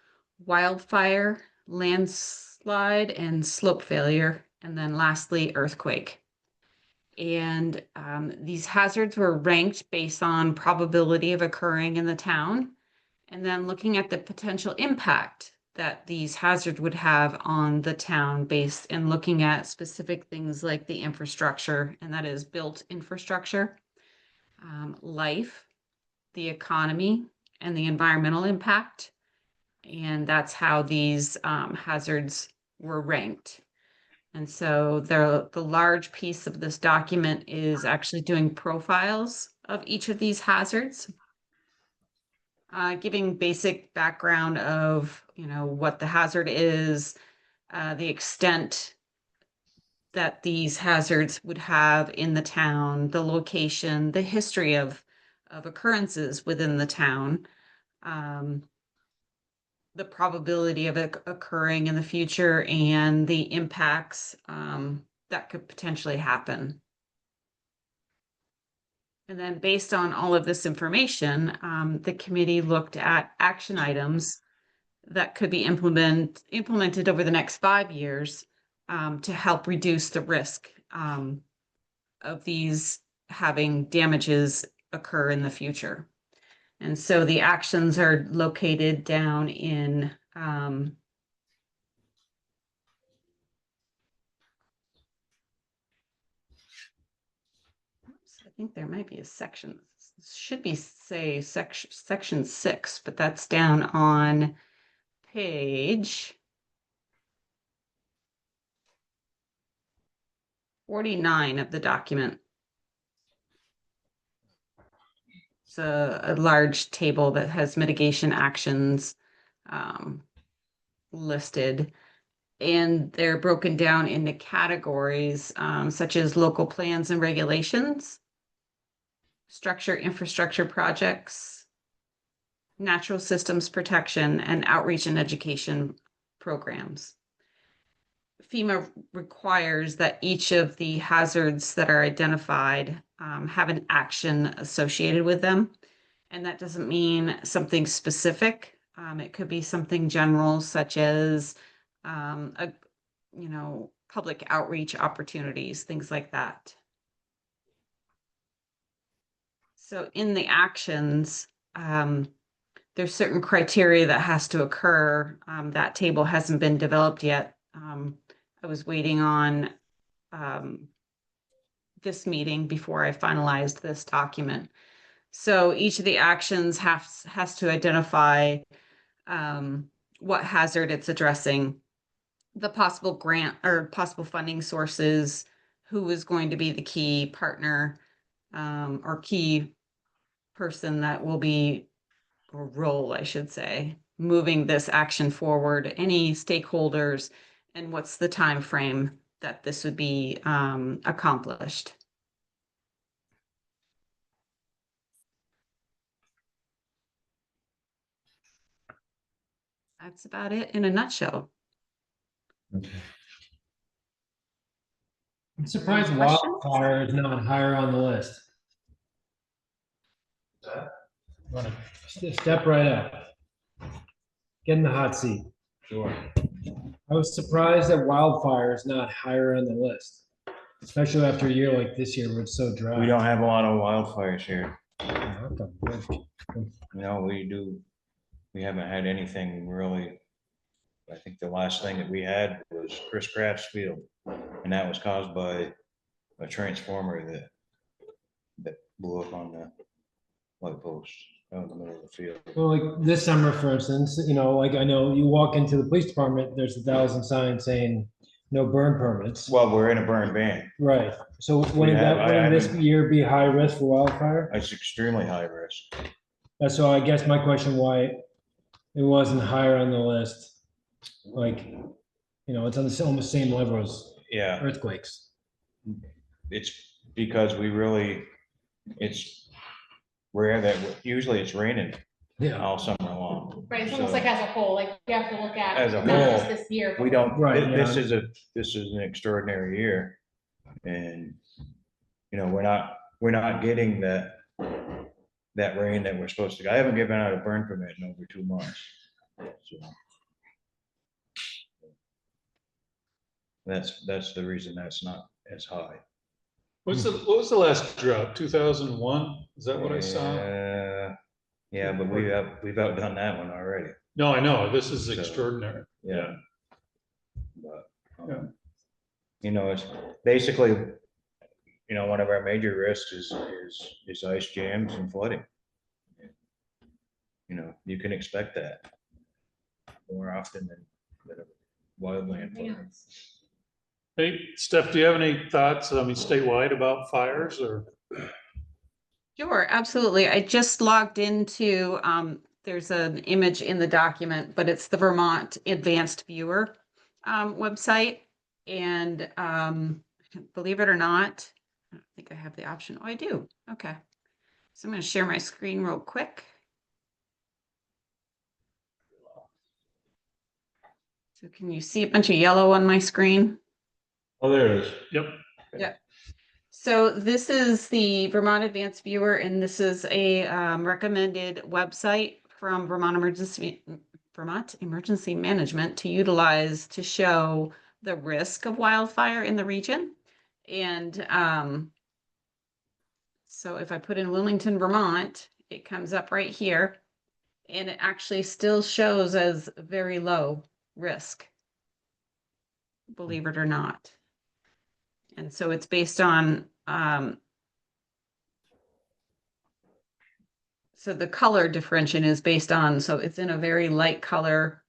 wildfire, landslide, and slope failure. And then lastly, earthquake. And these hazards were ranked based on probability of occurring in the town, and then looking at the potential impact that these hazards would have on the town based and looking at specific things like the infrastructure, and that is built infrastructure, life, the economy, and the environmental impact. And that's how these hazards were ranked. And so the large piece of this document is actually doing profiles of each of these hazards, giving basic background of, what the hazard is, the extent that these hazards would have in the town, the location, the history of occurrences within the town, the probability of it occurring in the future, and the impacts that could potentially happen. And then based on all of this information, the committee looked at action items that could be implemented over the next 5 years to help reduce the risk of these having damages occur in the future. And so the actions are located down in I think there might be a section, should be say section 6, but that's down on page 49 of the document. It's a large table that has mitigation actions listed, and they're broken down into categories such as local plans and regulations, infrastructure projects, natural systems protection, and outreach and education programs. FEMA requires that each of the hazards that are identified have an action associated with them. And that doesn't mean something specific. It could be something general, such as, public outreach opportunities, things like that. So in the actions, there's certain criteria that has to occur. That table hasn't been developed yet. I was waiting on this meeting before I finalized this document. So each of the actions has to identify what hazard it's addressing, the possible grant or possible funding sources, who is going to be the key partner or key person that will be, or role, I should say, moving this action forward, any stakeholders, and what's the time frame that this would be accomplished. That's about it in a nutshell. I'm surprised Questions? wildfire is not higher on the list. Step right up. Get in the hot seat. Sure. I was surprised that wildfire is not higher on the list. especially after a year like this year where it's so dry. We don't have a lot of wildfires here. Okay, good. No, we haven't had anything really. I think the last thing that we had was Chris Kraft's field, and that was caused by a transformer that blew up on the light post out in the middle of the field. Well, like this summer, for instance, like I know you walk into the police department, there's 1,000 signs saying no burn permits. Well, we're in a burn ban. Right. So wouldn't this year be high risk for wildfire? It's extremely high risk. So I guess my question, why it wasn't higher on the list? Like, it's on the almost same level as earthquakes. It's because it's rare that usually it's raining all summer long. Right, it's almost like as a whole, like you have to look at. As a not whole, just this year. We don't, Right, this is an extraordinary year. And, we're not getting that rain that we're supposed to. I haven't given out a burn permit in over 2 months. So that's the reason that's not as high. What was the last drought? 2001? Is that what I saw? Yeah, but we've outdone that one already. No, I know. This is extraordinary. Yeah. But, it's basically, one of our major risks is ice jams and flooding. You can expect that more often than a wildland fire. Hey, Steph, do you have any thoughts, statewide about fires or? Sure, absolutely. I just logged into, there's an image in the document, but it's the Vermont Advanced Viewer website. And believe it or not, I don't think I have the option. Oh, I do. Okay. So I'm going to share my screen real quick. So can you see a bunch of yellow on my screen? Oh, there it is. Yep. Yeah. So this is the Vermont Advanced Viewer, and this is a recommended website from Vermont Emergency Management to utilize to show the risk of wildfire in the region. And so if I put in Wilmington, Vermont, it comes up right here, and it actually still shows as very low risk, believe it or not. And so it's based on, so the color differentiation is based on, so it's in a very light color,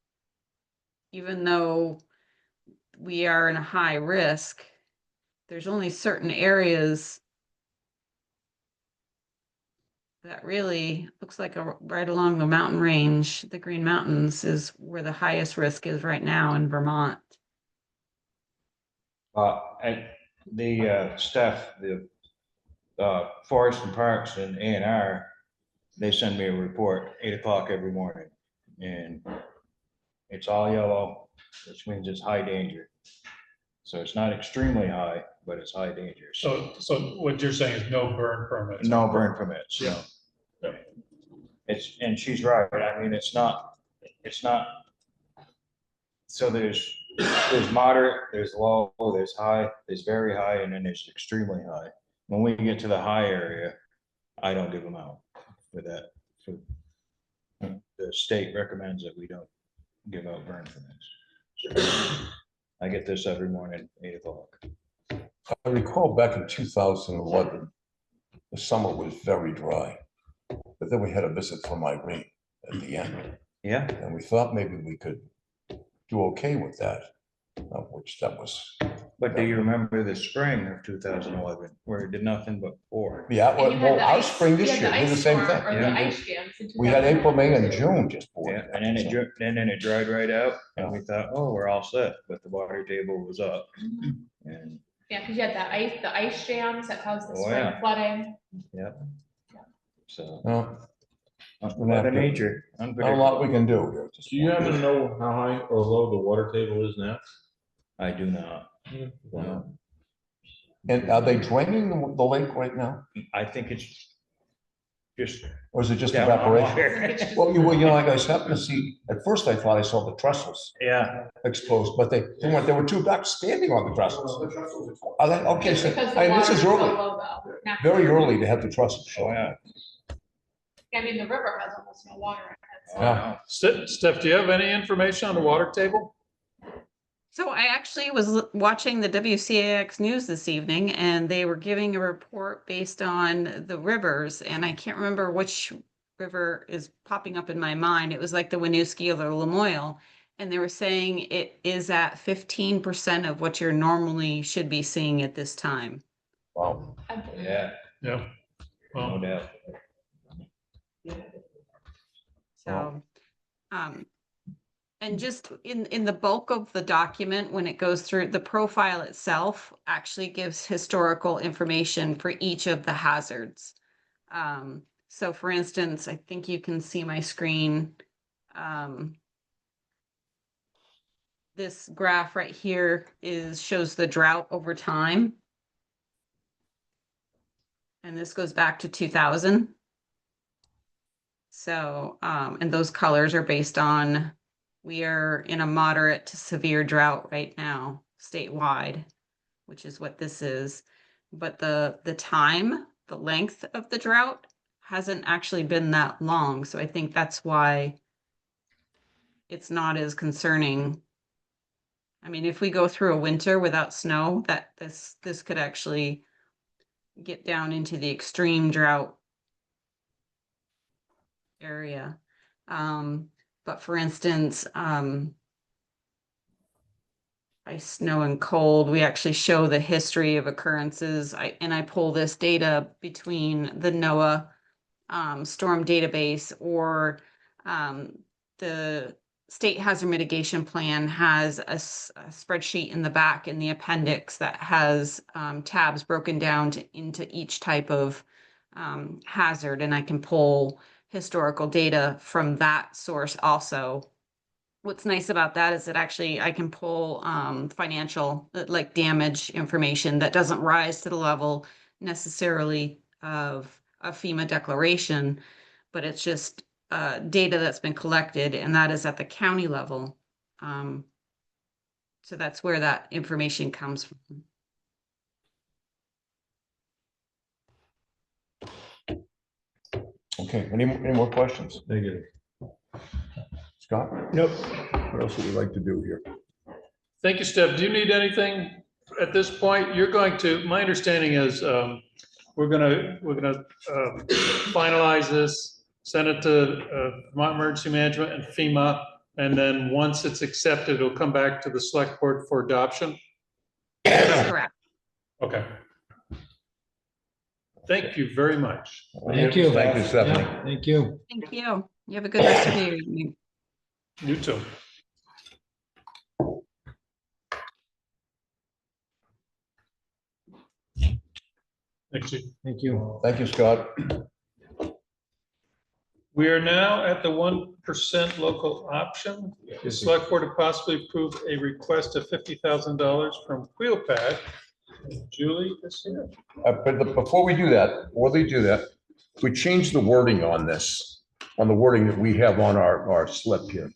even though we are in a high risk, there's only certain areas that really looks like right along the mountain range, the Green Mountains is where the highest risk is right now in Vermont. And the staff, the Forest and Parks and A&R, they send me a report 8 o'clock every morning, and it's all yellow, which means it's high danger. So it's not extremely high, but it's high danger. So what you're saying is no burn permits? No burn permits. Yeah. No. And she's right. I mean, it's not. So there's moderate, there's low, there's high, there's very high, and then there's extremely high. When we get to the high area, I don't give them out for that. The state recommends that we don't give out burn permits. So I get this every morning, 8 o'clock. I recall back in 2011, the summer was very dry, but then we had a visit from Irene at the end. Yeah. And we thought maybe we could do okay with that, which that was. But do you remember the spring of 2011 where it did nothing but pour? Yeah, And you had well, the our ice- spring you this had year the did the ice same storm thing. or the Yeah. ice jams in We had April, May, and 2022. June just poured. Yeah, and then it dried right out, and we thought, oh, we're all set, but the water table was up. And Yeah, because you had the ice jams that caused the Oh, spring yeah. flooding. so, Well, Mother Nature, not a unpredictable. lot we can do here. Do you happen to know how high or low the water table is now? I do not. Wow. And are they draining the lake right now? I think it's Just. Or is it just down on evaporation? water. Well, like I happened to see, at first I thought I saw the trestles Yeah. exposed, but there were two ducks standing on the trestles. Okay, so, Because the this water is so early, low though. very early to have the trestles show. Oh, yeah. I mean, the river has almost no water in it. so- Yeah. Steph, do you have any information on the water table? So I actually was watching the WCAX news this evening and they were giving a report based on the rivers, and I can't remember which river is popping up in my mind. It was like the Winooski or the Lamoille. And they were saying it is at 15% of what you're normally should be seeing at this time. Wow. Yeah. Yeah. No Well, doubt. So, and just in the bulk of the document, when it goes through, the profile itself actually gives historical information for each of the hazards. So for instance, I think you can see my screen. This graph right here shows the drought over time. And this goes back to 2000. So, and those colors are based on, we are in a moderate to severe drought right now, statewide, which is what this is. But the length of the drought hasn't actually been that long. So I think that's why it's not as concerning. I mean, if we go through a winter without snow, that this could actually get down into the extreme drought area. But for instance, ice, snow, and cold, we actually show the history of occurrences. I pull this data between the NOAA storm database, or the State Hazard Mitigation Plan has a spreadsheet in the back in the appendix that has tabs broken down into each type of hazard, and I can pull historical data from that source also. What's nice about that is that actually I can pull financial, like damage information that doesn't rise to the level necessarily of a FEMA declaration, but it's just data that's been collected, and that is at the county level. So that's where that information comes from. Okay, any more questions? negative. Scott? Nope. What else would you like to do here? thank you, Steph. Do you need anything at this point? You're going to, my understanding is, we're gonna finalize this, send it to Vermont Emergency Management and FEMA, and then once it's accepted, it'll come back to the select board for adoption. That's correct. Okay. Thank you very much. Thank you. Thank you, Stephanie. Yeah, thank you. Thank you. You have a good rest of your evening. You too. Thank you. Thank you. Thank you, Scott. We are now at the 1% local option. The select board to possibly approve a request of $50,000 from Wheelpad. Julie is here. But before we do that, we changed the wording on this, on the wording that we have on our slip here.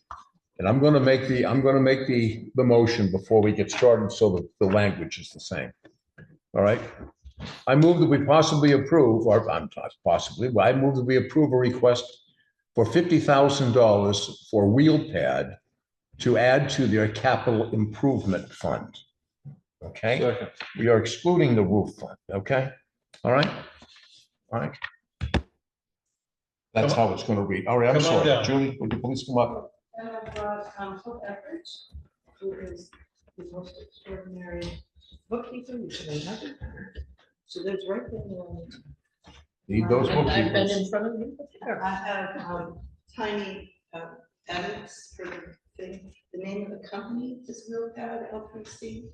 And I'm gonna make the motion before we get started, so that the language is the same. All right? I move that we possibly approve, or I'm not possibly, but I move that we approve a request for $50,000 for Wheelpad to add to their capital improvement fund. Okay? Second. We are excluding the roof fund, okay? All right? All right. That's how it's gonna read. All right, I'm Come on sorry. down. Julie, would you please come up? And I've got Phil Everett, who is the most extraordinary bookkeeper you can imagine. She lives right there in Wilmington. Need those And I've been bookkeepers. in front of you before. I have tiny edits for the thing. The name of the company is Wheelpad LPC.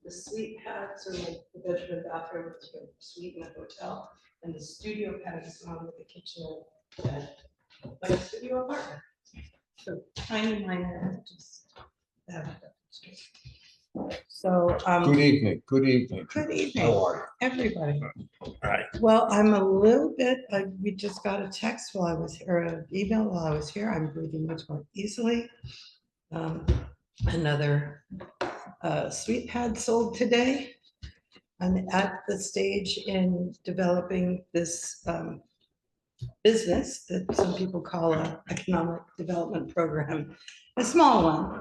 The suite pads are like the bedroom and bathroom, it's a suite in a hotel. And the studio pad is on with the kitchen and bed, like a studio apartment. So tiny minor, just. So. Good evening, good evening. Good evening. How are Everybody. right. Well, I'm a little bit, we just got a text while I was, or an email while I was here. I'm breathing much more easily. Another sweet pad sold today. I'm at the stage in developing this business that some people call an economic development program, a small one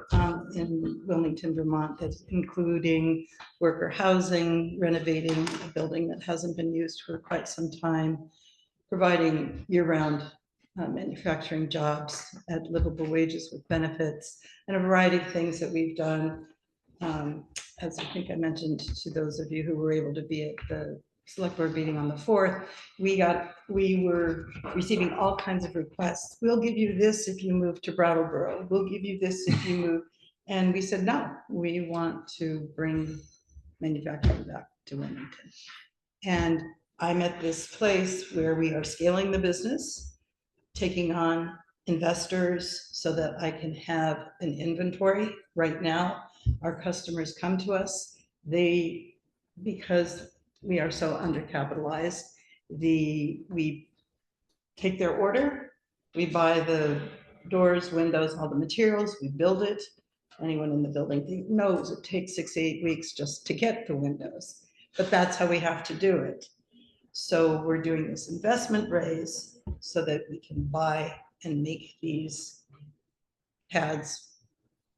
in Wilmington, Vermont, that's including worker housing, renovating a building that hasn't been used for quite some time, providing year-round manufacturing jobs at livable wages with benefits, and a variety of things that we've done. As I think I mentioned to those of you who were able to be at the select board meeting on the 4th, we were receiving all kinds of requests. We'll give you this if you move to Brattleboro. We'll give you this if you move. And we said, no, we want to bring manufacturing back to Wilmington. And I'm at this place where we are scaling the business, taking on investors so that I can have an inventory. Right now, our customers come to us, because we are so undercapitalized, we take their order, we buy the doors, windows, all the materials, we build it. Anyone in the building knows it takes 6 to 8 weeks just to get the windows, but that's how we have to do it. So we're doing this investment raise so that we can buy and make these pads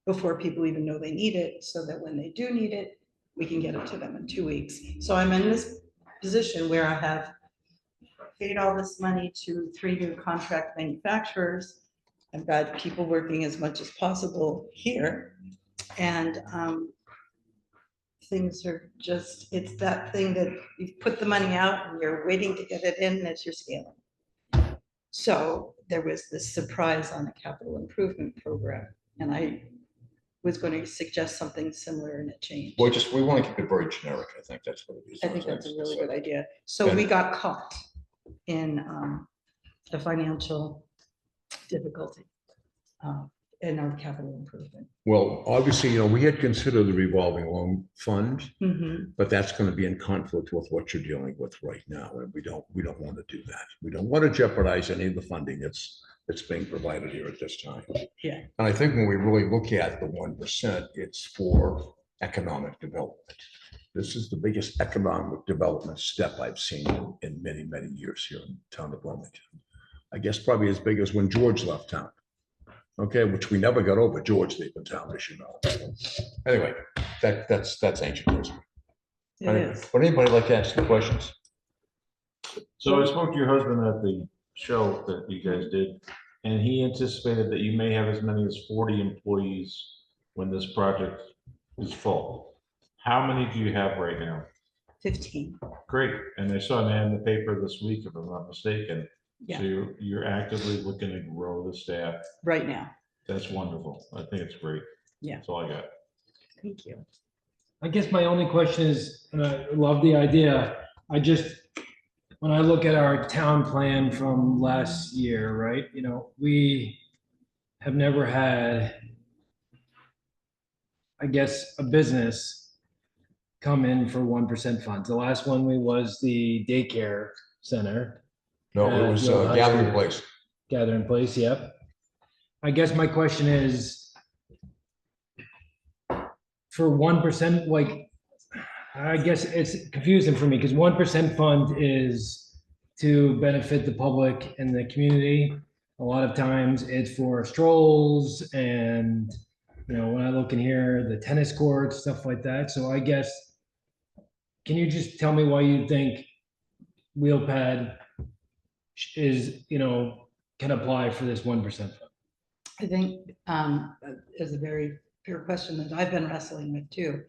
before people even know they need it, so that when they do need it, we can get it to them in 2 weeks. So I'm in this position where I have paid all this money to 3 new contract manufacturers. I've got people working as much as possible here. And things are just, it's that thing that you've put the money out and you're waiting to get it in as you're scaling. So there was this surprise on a capital improvement program, and I was going to suggest something similar and it changed. Well, we want to keep it very generic. I think that's what it is. I think that's a really good idea. So we got caught in a financial difficulty in our capital improvement. Well, obviously, we had considered the revolving loan fund, but that's going to be in conflict with what you're dealing with right now, and we don't want to do that. We don't want to jeopardize any of the funding that's being provided here at this time. Yeah. And I think when we really look at the 1%, it's for economic development. This is the biggest economic development step I've seen in many, many years here in the town of Wilmington. I guess probably as big as when George left town. Okay, which we never got over George leaving town, as you know. Anyway, that's ancient history. Anyway, would anybody like to ask the questions? So I spoke to your husband at the show that you guys did, and he anticipated that you may have as many as 40 employees when this project is full. How many do you have right now? 15. Great. And I saw an ad in the paper this week, if I'm not mistaken. Yeah. So you're actively looking to grow the staff. Right now. That's wonderful. I think it's great. Yeah. That's all I got. Thank you. I guess my only question is, and I love the idea, when I look at our town plan from last year, right, we have never had, I guess, a business come in for 1% funds. The last one was the daycare center. No, it was Gathering Place. Gathering Place, yep. I guess my question is, for 1%, like, I guess it's confusing for me because 1% fund is to benefit the public and the community. A lot of times it's for strolls and, when I look in here, the tennis courts, stuff like that. So I guess, can you just tell me why you think WheelPad is, can apply for this 1% fund? I think is a very fair question that I've been wrestling with too.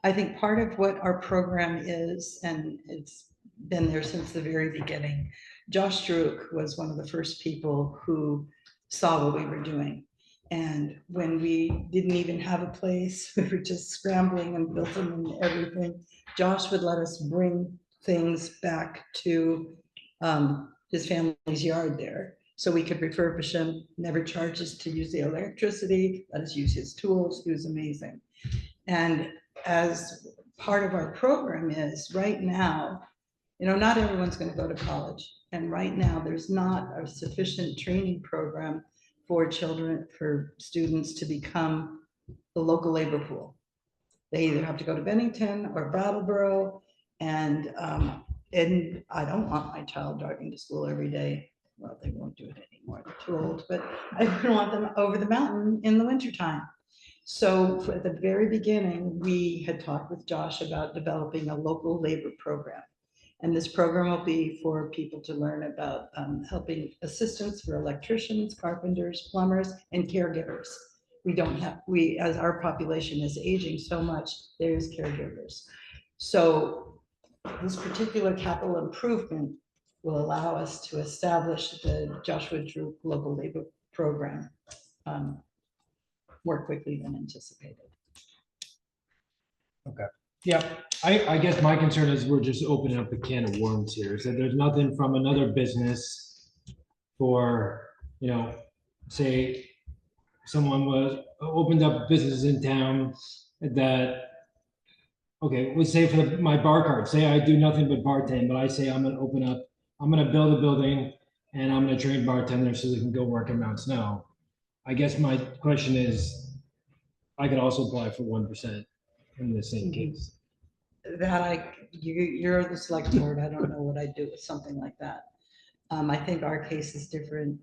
I think part of what our program is, and it's been there since the very beginning, Josh Druk was one of the first people who saw what we were doing. And when we didn't even have a place, we were just scrambling and built them and everything. Josh would let us bring things back to his family's yard there, so we could refurbish them, never charge us to use the electricity, let us use his tools. He was amazing. And as part of our program is right now, You know, not everyone's going to go to college. And right now, there's not a sufficient training program for children, for students to become the local labor pool. They either have to go to Bennington or Brattleboro. And I don't want my child driving to school every day. Well, they won't do it anymore. They're too old, but I don't want them over the mountain in the wintertime. So at the very beginning, we had talked with Josh about developing a local labor program. And this program will be for people to learn about helping assistance for electricians, carpenters, plumbers, and caregivers. As our population is aging so much, there's caregivers. So this particular capital improvement will allow us to establish the Joshua Drew Local Labor Program more quickly than anticipated. Okay. Yeah, I guess my concern is we're just opening up a can of worms here. Is that there's nothing from another business for, you know, say someone opened up businesses in town that, okay, let's say for my bar cart, say I do nothing but bartend, but I say I'm gonna build a building and I'm gonna train bartenders so they can go work in Mount Snow. I guess my question is, I could also apply for 1% in the same case. You're the select board. I don't know what I'd do with something like that. I think our case is different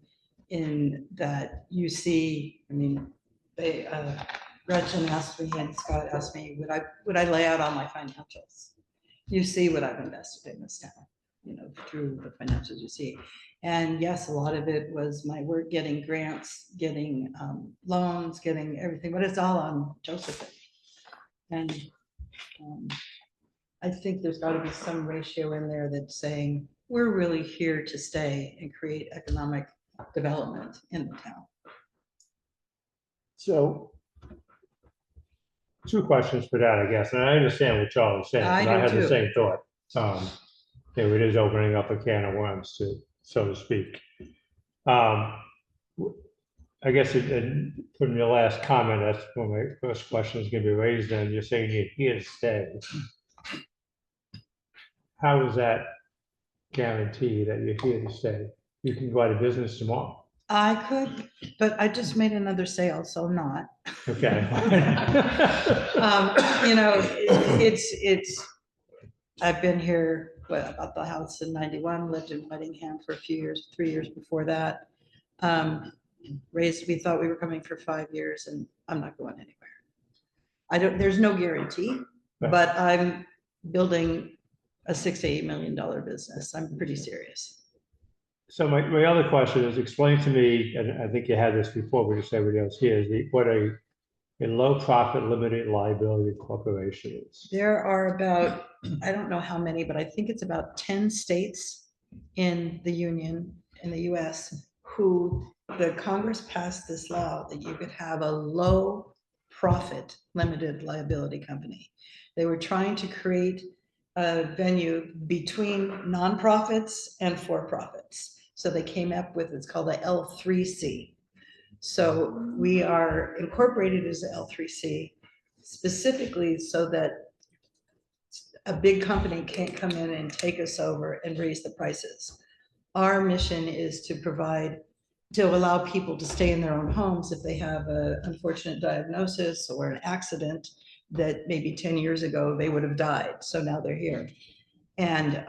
in that you see, I mean, Gretchen asked me and Scott asked me, would I lay out all my financials? You see what I've invested in this town, you know, through the financials you see. And yes, a lot of it was my work, getting grants, getting loans, getting everything, but it's all on Josephine. And I think there's got to be some ratio in there that's saying, we're really here to stay and create economic development in the town. So, two questions for that, I guess, and I understand what Charlie's saying, but I had the same thought. It is opening up a can of worms, so to speak. I guess from your last comment, that's when my first question is going to be raised. And you're saying you're here to stay. How is that guarantee that you're here to stay? You can go out of business tomorrow. I could, but I just made another sale, so I'm not. Okay. You know, I've been here, I bought the house in 91, lived in Whitingham for a few years, 3 years before that. We thought we were coming for 5 years, and I'm not going anywhere. There's no guarantee, but I'm building a $6 to $8 million business. I'm pretty serious. So my other question is, explain to me, and I think you had this before, but just everybody else here, is what a low profit limited liability corporation is. There are about, I don't know how many, but I think it's about 10 states in the Union, in the US, who the Congress passed this law that you could have a low profit limited liability company. They were trying to create a venue between nonprofits and for-profits. So they came up with, it's called the L3C. So we are incorporated as a L3C specifically so that a big company can't come in and take us over and raise the prices. Our mission is to allow people to stay in their own homes if they have an unfortunate diagnosis or an accident that maybe 10 years ago they would have died. So now they're here. And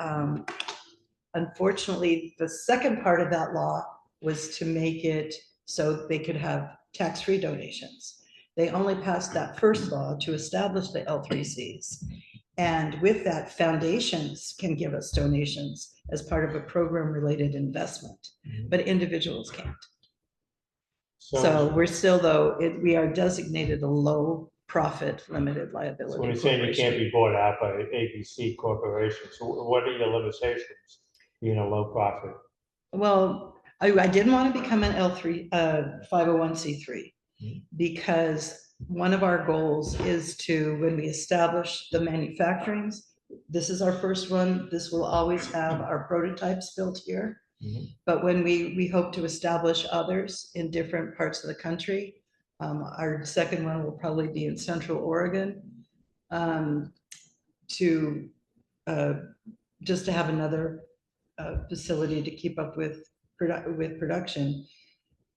unfortunately, the second part of that law was to make it so they could have tax-free donations. They only passed that first law to establish the L3Cs. And with that, foundations can give us donations as part of a program-related investment, but individuals can't. So we're still, though, we are designated a low profit limited liability. So when you're saying you can't be bought out by ABC Corporation, so what are your limitations being a low profit? Well, I didn't want to become an L3 501c3 because one of our goals is to, when we establish the manufacturings, this is our first one. This will always have our prototypes built here. But when we hope to establish others in different parts of the country, our second one will probably be in Central Oregon, to just to have another facility to keep up with production.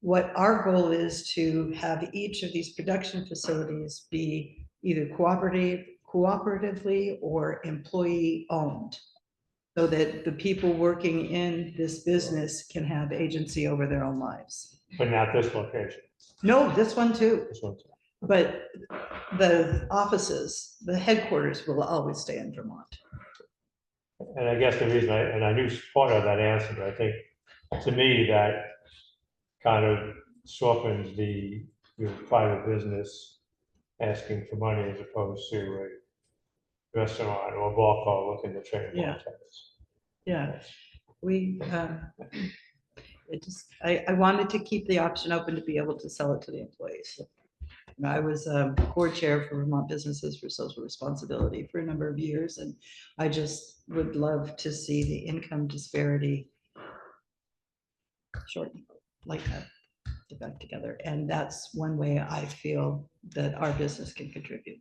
What our goal is to have each of these production facilities be either cooperatively or employee-owned, so that the people working in this business can have agency over their own lives. But not this location. No, this one too. This one. But the offices, the headquarters will always stay in Vermont. And I guess the reason I knew part of that answer, but I think to me that kind of softens the private business asking for money as opposed to a restaurant or a ball club looking to train bartenders. Yeah, we, I wanted to keep the option open to be able to sell it to the employees. I was board chair for Vermont Businesses for Social Responsibility for a number of years, and I just would love to see the income disparity shorten like that, get back together. And that's one way I feel that our business can contribute.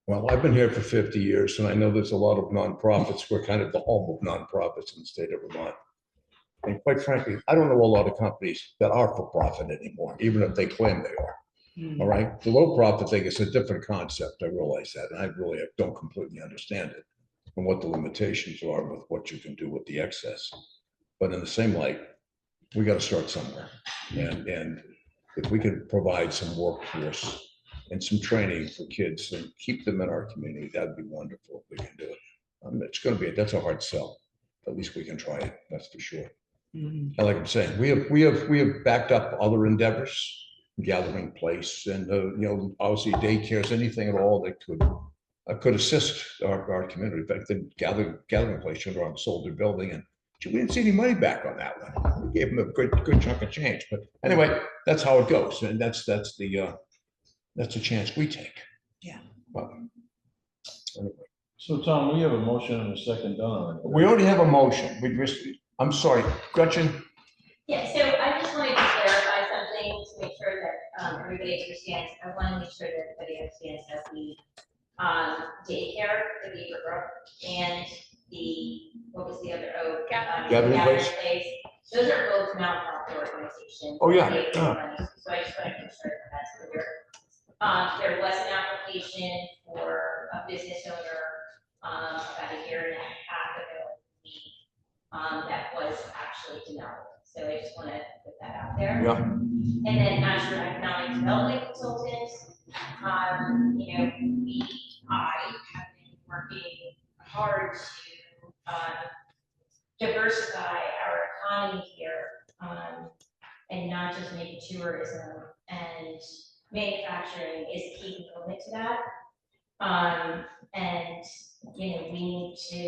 Well, I've been here for 50 years, and I know there's a lot of nonprofits. We're kind of the home of nonprofits in the state of Vermont. And quite frankly, I don't know a lot of companies that are for profit anymore, even if they claim they are. All right. The low profit thing is a different concept. I realize that. And I really don't completely understand it and what the limitations are with what you can do with the excess. But in the same light, we got to start somewhere. And if we can provide some workforce and some training for kids and keep them in our community, that'd be wonderful if we can do it. It's going to be, that's a hard sell. At least we can try it. That's for sure. And like I'm saying, we have backed up other endeavors, gathering place, and obviously daycares, anything at all that could assist our community. In fact, the gathering place should have sold their building, and we didn't see any money back on that one. We gave them a good chunk of change, but anyway, that's how it goes, and that's a chance we take. Yeah. But anyway. So Tom, we have a motion and a second done. We already have a motion. I'm sorry, Gretchen. Yeah, so I just wanted to clarify something to make sure that everybody understands. I want to make sure that everybody understands that the daycare, the Beaverbrook, and what was the other? Gathering Place. Those are both nonprofit organizations. Oh, yeah. So I just want to make sure that that's clear. There was an application for a business owner about a year and a half ago. That was actually denied. So I just want to put that out there. Yeah. And then as your economic development consultant, I have been working hard to diversify our economy here, and not just make tourism, and manufacturing is a key component to that. And we need to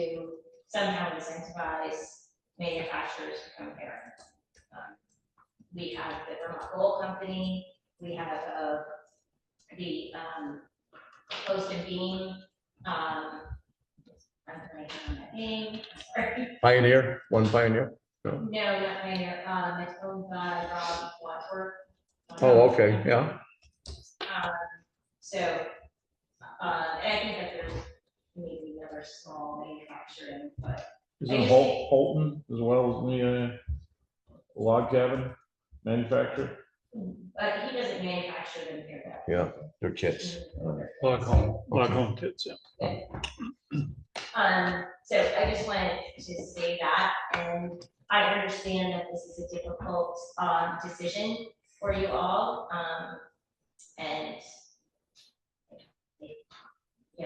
somehow incentivize manufacturers to come here. We have the Vermont Gold Company, we have the Post and Beam. I'm blanking on that name. Sorry. Pioneer, one Pioneer. No, not Pioneer. It's owned by Rob Wadsworth. Oh, okay, yeah. And I think that there's maybe another small manufacturing, but. Is it Holton as well as the log cabin manufacturer? But he doesn't manufacture them here. Yeah, they're kits. Log home kits, yeah. So I just wanted to say that, and I understand that this is a difficult decision for you all, and you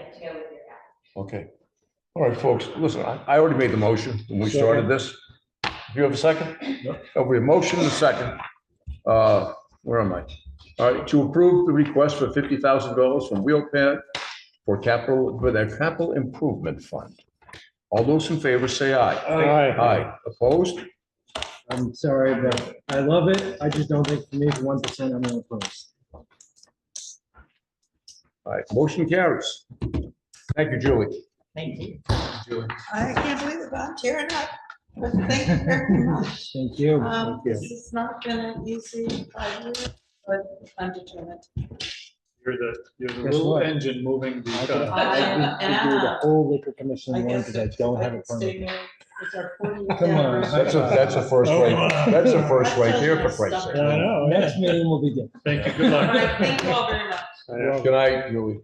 have to go with your gut. Okay. All right, folks, listen, I already made the motion when we started this. Do you have a second? No. We have motion and a second. Where am I? All right, to approve the request for $50,000 from Wheelpad for their capital improvement fund. All those in favor say aye. Aye. Opposed? I'm sorry, but I love it. I just don't think for me, for 1%, I'm gonna oppose. All right, motion carries. Thank you, Julie. Thank you. Julie. I can't believe it, but I'm tearing up. But thank you very much. Thank you. This has not been an easy 5 years, but I'm determined. You're the Guess little what? engine moving the I could economy. do the whole liquor commission I one guess because I if don't I have a could stay permit. there, it's our 40th Come on. anniversary. That's a first Oh, right, come on. that's a first right That there tells for you my Christ's stuff. sake. I know, Next meeting will be different. Thank you, good All luck. right, thank you all very much. Good night, Julie.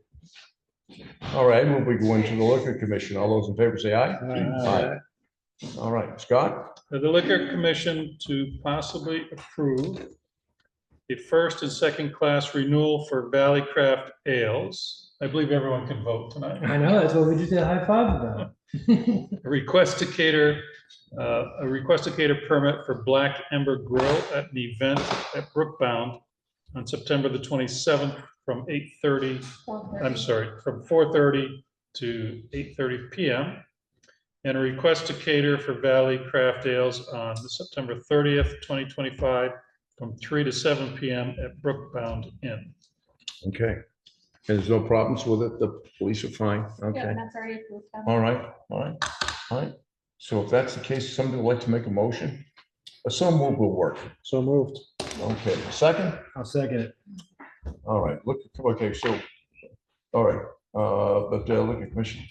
All right, we'll be going to the liquor commission. All those in favor say aye. Aye. All right, Scott? For the liquor commission to possibly approve the first and second class renewal for Valley Craft Ales. I believe everyone can vote tonight. I know, that's what we just did a high five about. A request to cater permit for Black Ember Grill at an event at Brookbound on September the 27th from 8:30, from 4:30 to 8:30 PM. And a request to cater for Valley Craft Ales on September 30th, 2025 from 3 to 7 PM at Brookbound Inn. Okay. And there's no problems with it? The police are fine? Yeah, Okay. that's already approved. All right, all right, all right. So if that's the case, somebody would like to make a motion? So move will work. So moved. Okay, second? I'll second it. All right, look, okay, so, all right, look at commission.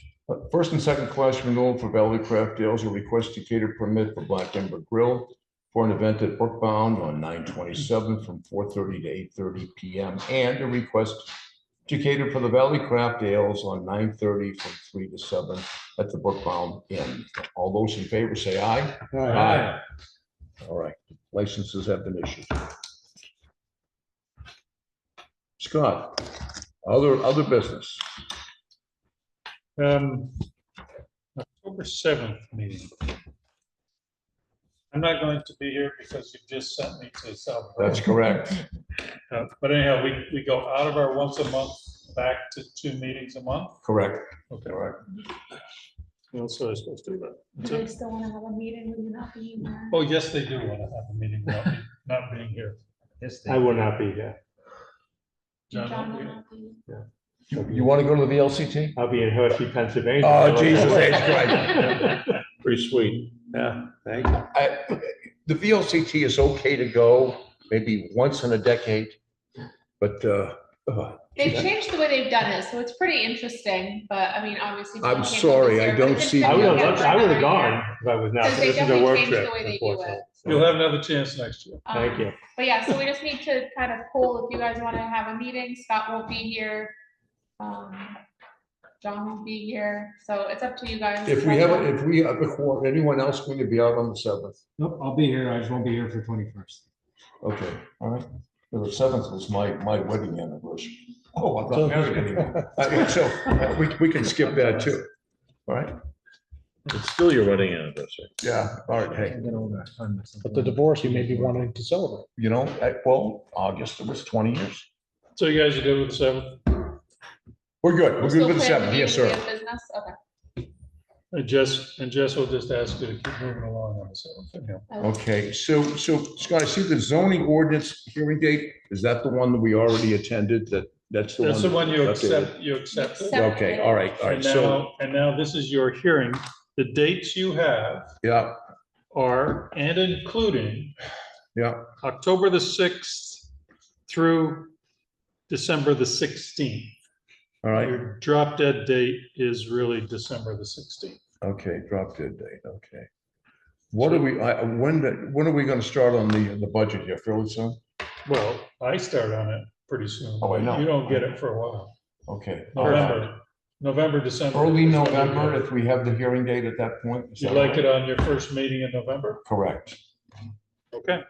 First and second class renewal for Valley Craft Ales, a request to cater permit for Black Ember Grill for an event at Brookbound on 9/27 from 4:30 to 8:30 PM. And a request to cater for the Valley Craft Ales on 9:30 from 3 to 7 at the Brookbound Inn. All those in favor say aye. Aye. All right, licenses have been issued. Scott, other business. October 7th meeting. I'm not going to be here because you just sent me to South. That's correct. But anyhow, we go out of our once a month back to 2 meetings a month. Correct. Okay. All right. What else are I supposed to do that? Do they still want to have a meeting when you're not being there? Oh, yes, they do want to have a meeting without me not being here. Yes, I will not be here. John, John won't will be not be. You want to go to the VLCT? I'll be in Hershey, Pennsylvania. Oh, Jesus H. Christ. Pretty sweet. Yeah, thank you. The VLCT is okay to go maybe once in a decade, but They've changed the way they've done it, so it's pretty interesting, but I mean, obviously. I'm people can't sorry, go this I year, but don't it's see- I would interesting have, to I would have every gone year. if I was not. Because they This is a definitely work changed trip, the way they do unfortunately. it. You'll have another chance next year. Thank you. But yeah, so we just need to kind of pull, if you guys want to have a meeting, Scott won't be here. John won't be here, so it's up to you guys. if we have anyone else going to be out on the 7th? Nope, I'll be here. I just won't be here for 21st. Okay, all right. Well, the 7th was my wedding anniversary. Oh, I'm not married anymore. So we can skip that too. All right, It's still your wedding anniversary. yeah, all right, hey, I get older. I find myself But the divorce, you may be wanting to celebrate. you know, well, August, it was 20 years. So you guys are good with the 7th? We're good, we're good Still with the plan 7th, to yes, be in sir. business? Okay. And Jess will just ask you to keep moving along on the 7th. anyhow. Okay, so Scott, I see the zoning ordinance hearing date, is that the one that we already attended, that's the one? That's the one you that's it. accepted. Okay, all right, And so, now this is your hearing. The dates you have yeah, are, and including yeah, October the 6th through December the 16th. all right, Your drop dead date is really December the 16th. okay, drop dead date, okay. What are we, when are we gonna start on the budget here, fairly soon? Well, I start on it pretty soon. Oh, I know. You don't get it for a while. Okay. November, December. Early November, if we have the hearing date at that point? is You that like right? it on your first meeting in November? Correct. Okay.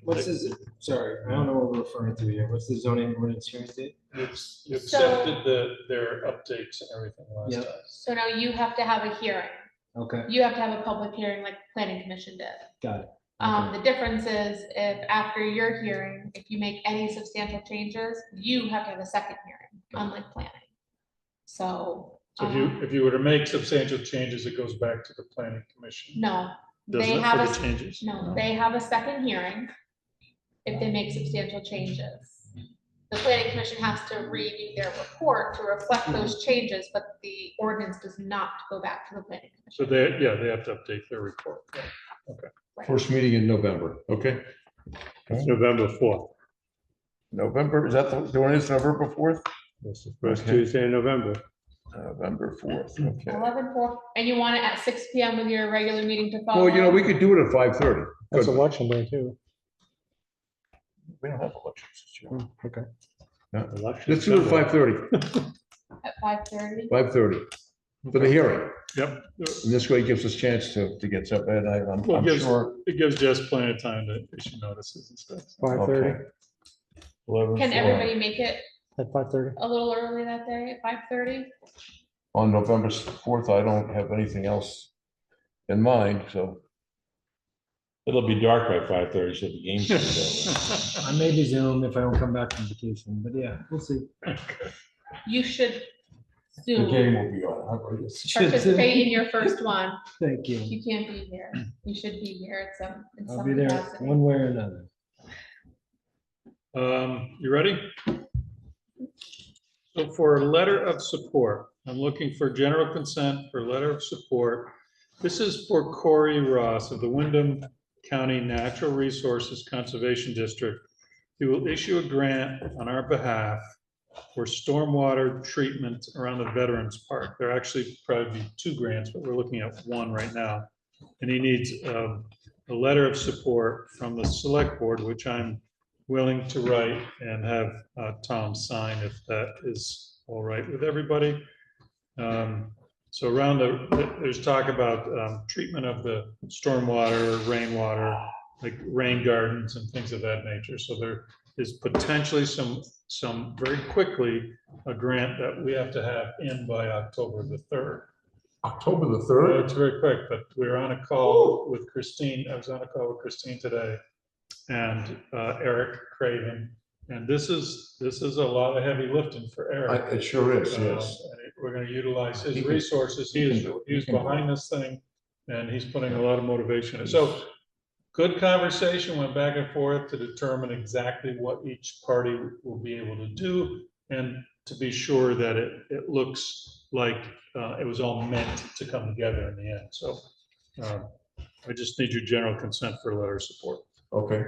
What's this, sorry, I don't know what we're referring to here. What's the zoning ordinance hearing date? You So- accepted their updates and everything last Yep. time. So now you have to have a hearing. Okay, You have to have a public hearing like the planning commission did. got it. The difference is if after your hearing, if you make any substantial changes, you have to have a second hearing, unlike planning. So. So if you were to make substantial changes, it goes back to the planning commission. No, Doesn't they it have for a, the changes? no, they have a second hearing if they make substantial changes. The planning commission has to review their report to reflect those changes, but the ordinance does not go back to the planning commission. So they have to update their report. Yeah. Okay. First meeting in November, okay? It's November 4th. November, is that the one is November 4th? That's the first Okay. Tuesday in November. November 4th, okay. 11/4, and you want it at 6 PM with your regular meeting to follow? Well, we could do it at 5:30. That's Good. election day too. We don't have elections this year. Okay. Yeah. Election Let's do it at Sunday. 5:30, At 5:30? 5:30 for the hearing. Yep. And this way it gives us a chance to get up at night. Well, I'm sure. it gives Jess plenty of time to issue notices and stuff. 5:30 Okay. 11 Can for- everybody make it at 5:30. a little early that day at 5:30? On November 4th, I don't have anything else in mind, so. It'll be dark by 5:30, so the game's gonna be over. I may be Zoom if I don't come back from vacation, but yeah, we'll see. You should The Zoom game will be on. participate in your first one. Thank you. You can't be here. You should be here in I'll some be there capacity. one way or another. You ready? So for a letter of support, I'm looking for general consent for a letter of support. This is for Corey Ross of the Wyndham County Natural Resources Conservation District. He will issue a grant on our behalf for stormwater treatment around the Veterans Park. There actually probably be 2 grants, but we're looking at 1 right now. And he needs a letter of support from the select board, which I'm willing to write and have Tom sign if that is all right with everybody. So around there's talk about treatment of the stormwater, rainwater, like rain gardens and things of that nature. So there is potentially some very quickly a grant that we have to have in by October the 3rd. October the Well, 3rd? it's very quick, but we're on a call with Christine. I was on a call with Christine today and Eric Craven. And this is a lot of heavy lifting for Eric. It sure is, yes. And we're gonna utilize his He can- resources. he can do it. He He's can do behind this thing and he's putting a lot of motivation. in. So good conversation, went back and forth to determine exactly what each party will be able to do and to be sure that it looks like it was all meant to come together in the end. So I just need your general consent for a letter of support. Okay.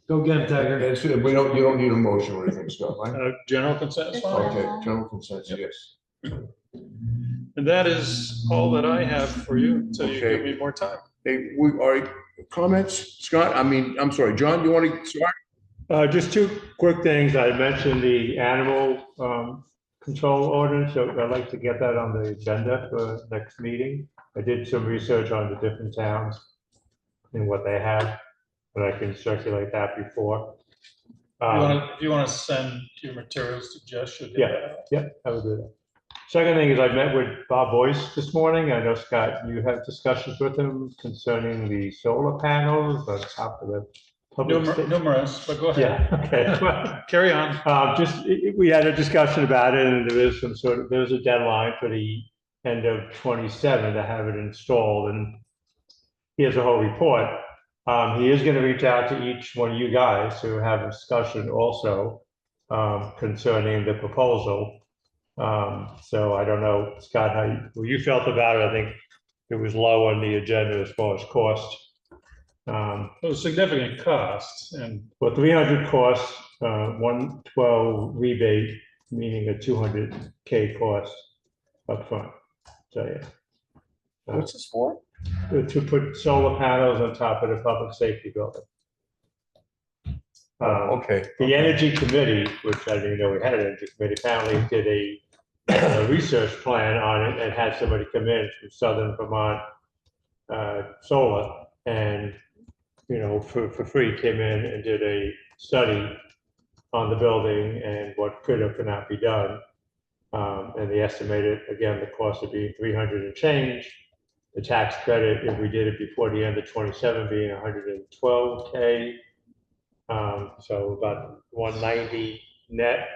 Go get him, Tiger. You don't need a motion or anything, Scott, right? General consent is fine. Okay, general consent, yes. And that is all that I have for you until you give me more time. Hey, comments, Scott? I'm sorry, John, you want to start? Just 2 quick things. I mentioned the animal control ordinance, so I'd like to get that on the agenda for next meeting. I did some research on the different towns and what they have, but I can circulate that before. If you want to send your materials to Jess, she'll get that. Yeah, I will do that. Second thing is I met with Bob Boyce this morning. I know, Scott, you have discussions with him concerning the solar panels on top of the public. Numerous, but go ahead. Yeah, okay. Carry on. We had a discussion about it and there is there's a deadline for the end of 27 to have it installed, and here's a whole report. He is going to reach out to each one of you guys to have a discussion also concerning the proposal. So I don't know, Scott, how you felt about it. I think it was low on the agenda as far as cost. It was significant cost and. Well, 300 costs, 112 rebate, meaning a 200K cost upfront. So, yeah. What's this for? To put solar panels on top of the public safety building. Okay. The Energy Committee, which I didn't know we had an Energy Committee, apparently did a research plan on it and had somebody come in from Southern Vermont Solar and, for free came in and did a study on the building and what could or could not be done. And they estimated, again, the cost would be 300 and change. The tax credit, if we did it before the end of 27, being 112K. So about 190 net.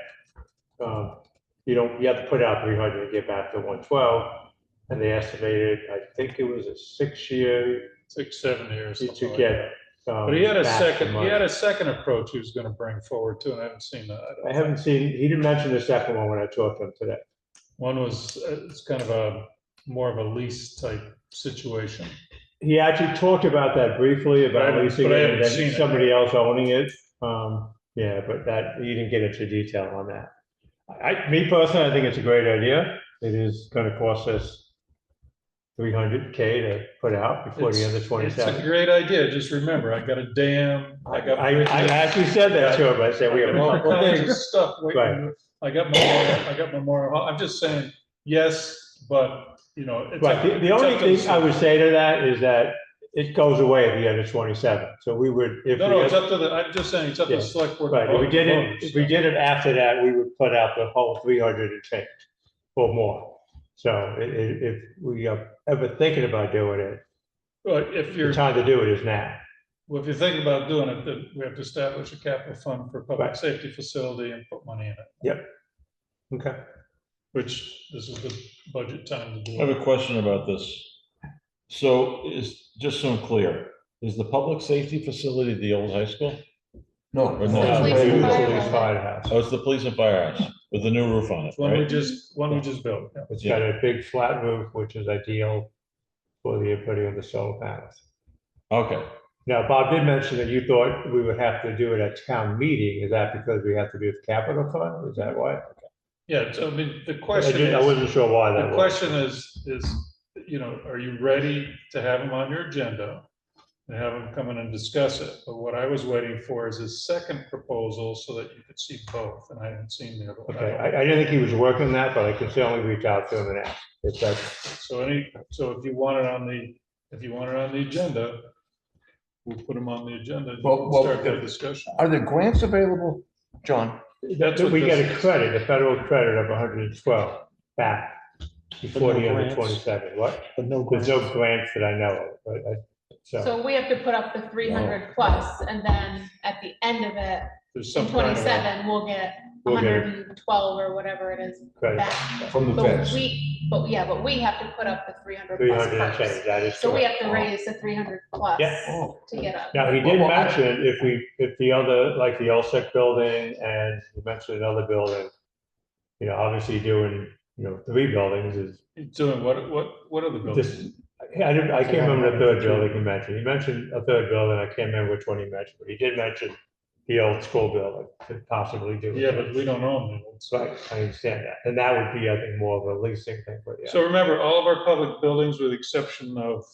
You have to put out 300 to get back to 112. And they estimated, I think it was a 6-year. 6-7 years. To get. But he had a back second, the he money. had a second approach he was going to bring forward too, and I haven't seen that. I haven't seen, he didn't mention the second one when I talked to him today. One was, it's kind of more of a lease type situation. He actually talked about that briefly, But I about haven't- leasing but I it haven't and seen then it. somebody else owning it. Yeah, but that, you didn't get into detail on that. Me personally, I think it's a great idea. It is gonna cost us $300K to put out before the end of It's a 27. great idea. Just remember, I got a dam, I got. I actually said that to him. I said, we have. All kinds of stuff Right. waiting. I got Memorial Hall. I'm just saying, yes, but, you know. it's Right, up- the it's up only to the thing I would say to that is that it goes away at the end of 27, so we would, if. No, we no, it's had- up to the, I'm just saying, it's up to Yeah. the select board. to Right, if we vote, did it, voters. if we did it after that, we would put out the whole 300 and change or more. So if we are ever thinking about doing it, But if the you're, time to do it is now. well, if you're thinking about doing it, then we have to establish a capital fund for a public Right. safety facility and put money in it, Yep. Okay. which this is the budget time to do. I have it. a question about this. So just so I'm clear, is the public safety facility the old high school? No. Or no? Police Maybe and the fire police building. firehouse. Oh, it's the police and firehouse with the new roof on it, One we right? just built. yeah. It's got a big flat roof, which is ideal for the putting of the solar panels. Okay, Now, Bob did mention that you thought we would have to do it at town meeting. Is that because we have to do the capital fund? Is that why? Yeah, so I mean, the I question didn't- I is, wasn't sure why that the was. question is, you know, are you ready to have them on your agenda? And have them come in and discuss it, but what I was waiting for is his second proposal so that you could see both, and I haven't seen the other one. Okay, I didn't think he was working on that, but I can certainly reach out to him and ask if that's. So if you want it on the agenda, we'll put them on the agenda and Well, start that discussion. Are there grants available, John? That's what We get this a is. credit, a federal credit of 112 back before no the end of grants. 27. What? But no There's no grants that I know of, but so. So we have to put up the 300 plus, and then at the end of it, There's in some kind of a- 27, we'll get We'll get it. 112 or whatever it is Credit. back. From the But feds. but we have to put up the 300 plus 300 and change, first. that is So we correct. have to raise the 300 plus Yeah. Oh. to get up. Now, he did Well, I- mention if the other, like the LSEC building and he mentioned another building, you know, obviously doing, 3 buildings is Doing what are the buildings? just, I can't remember the third building he mentioned. He mentioned a third building. I can't remember which one he mentioned, but he did mention the old school building to possibly do. it. Yeah, but we don't own them. Right, I understand that. And that would be, I think, more of a leasing thing, but yeah. So remember, all of our public buildings, with the exception of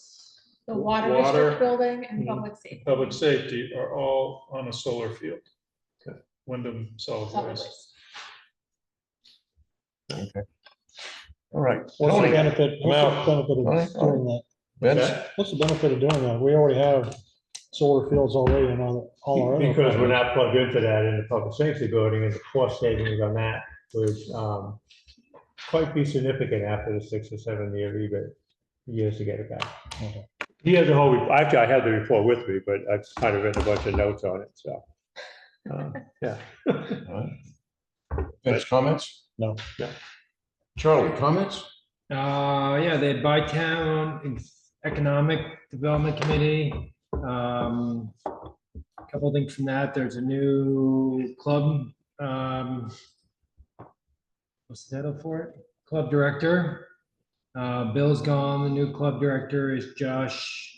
The water Water. district building and Mhm. public safety. public safety, are all on a solar field. Okay. Wyndham Solid Solid Waste. waste. All right. What's the Tony, benefit, I'm out. what's the benefit of Tony, doing that? Vince? What's the benefit of doing that? We already have solar fields already and all our other. Because we're properties. not plugged into that in the public safety building, and the cost savings on that would quite be significant after the 6 or 7 year rebate, years to get it back. Okay. He has a whole, actually, I have the report with me, but I've kind of written a bunch of notes on it, so. Yeah. Vince, comments? No. Charlie, comments? Yeah, the Bytown Economic Development Committee. Couple of things from that. There's a new club. What's the title for it? Club director. Bill's gone. The new club director is Josh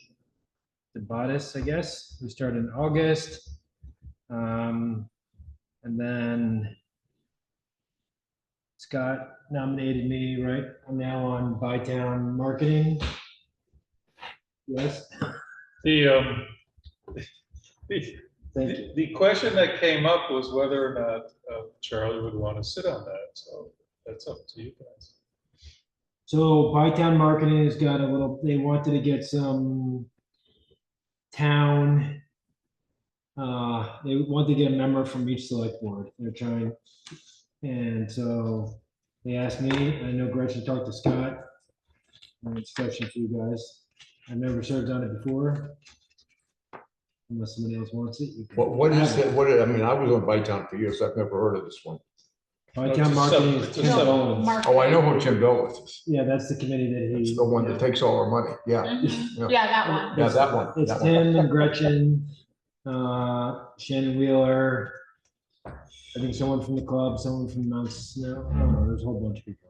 DeBottis, I guess, who started in August. And then Scott nominated me, right? I'm now on Bytown Marketing. Yes. The question that came up was whether or not Charlie would want to sit on that, so that's up to you guys. So Bytown Marketing has got a little, they wanted to get some town, they want to get a member from each select board. They're trying. And so they asked me, I know Gretchen talked to Scott. And it's a question for you guys. I've never served on it before. Unless somebody else wants it. you can What is have it? I mean, I was on Bytown for years. I've never heard of this one. Bytown Marketing is it's a Tim sub- Owens. Oh, I know who Jim Bell is. Yeah, that's the committee that It's he. the one that takes all our money. Yeah. Mhm. Yeah, that one. Yeah, that one. It's that one. Tim and Gretchen, Shannon Wheeler. I think someone from the club, someone from Mount Snow. I don't know, there's a whole bunch of people.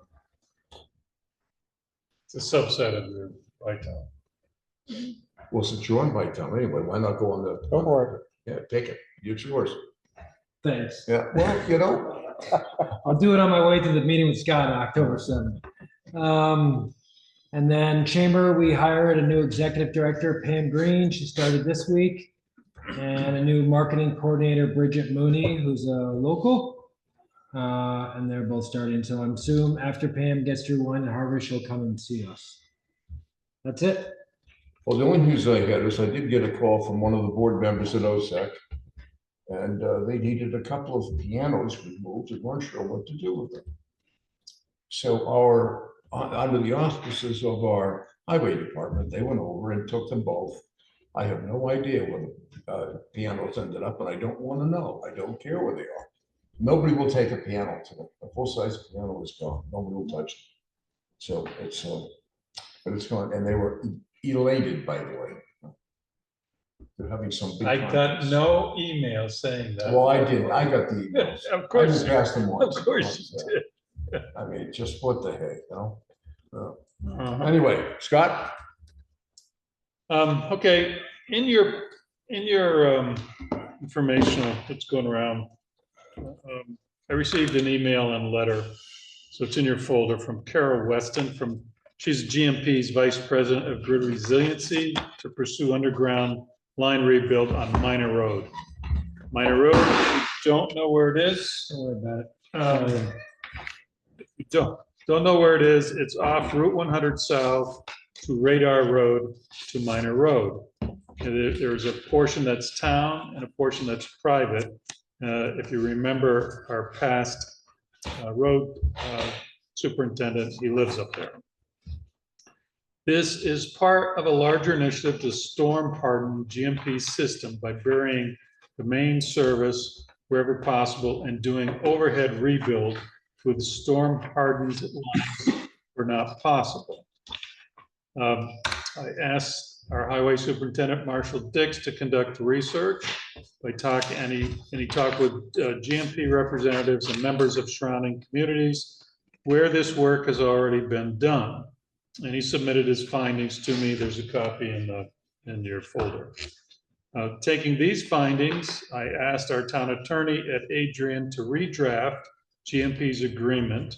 It's a subset of your Bytown. Well, since you're on Bytown anyway, why not go on the? Go for Yeah, take it. It's yours. Thanks. Yeah, well, you know, I'll do it on my way to the meeting with Scott on October 7th. And then Chamber, we hired a new executive director, Pam Green. She started this week. And a new marketing coordinator, Bridget Mooney, who's a local. And they're both starting. So I'm assuming after Pam gets through wine and harvest, she'll come and see us. That's it. well, the only news I had is I did get a call from one of the board members at OSAC. And they needed a couple of pianos removed and weren't sure what to do with them. So under the auspices of our highway department, they went over and took them both. I have no idea where the pianos ended up, and I don't want to know. I don't care where they are. Nobody will take a piano today. A full-size piano is gone. Nobody will touch it. So it's, but it's gone, and they were elated, by the way. They're having some big I got contests. no email saying that. Well, I didn't. I got the emails. Of course. I just asked them once. Of course you did. I mean, just what the heck, you know? Uh-huh. Anyway, Scott? Okay, in your informational that's going around, I received an email and letter, so it's in your folder, from Carol Weston she's GMP's Vice President of Grid Resiliency to pursue underground line rebuild on Minor Road. Minor Road, if you don't know where it is. Don't worry about it. If you don't know where it is, it's off Route 100 South to Radar Road to Minor Road. There's a portion that's town and a portion that's private. If you remember our past road superintendent, he lives up there. This is part of a larger initiative to storm harden GMP system by burying the main service wherever possible and doing overhead rebuild with storm hardened lines were not possible. I asked our highway superintendent, Marshall Dix, to conduct research and he talked with GMP representatives and members of surrounding communities where this work has already been done. And he submitted his findings to me. There's a copy in your folder. Taking these findings, I asked our town attorney at Adrian to redraft GMP's agreement,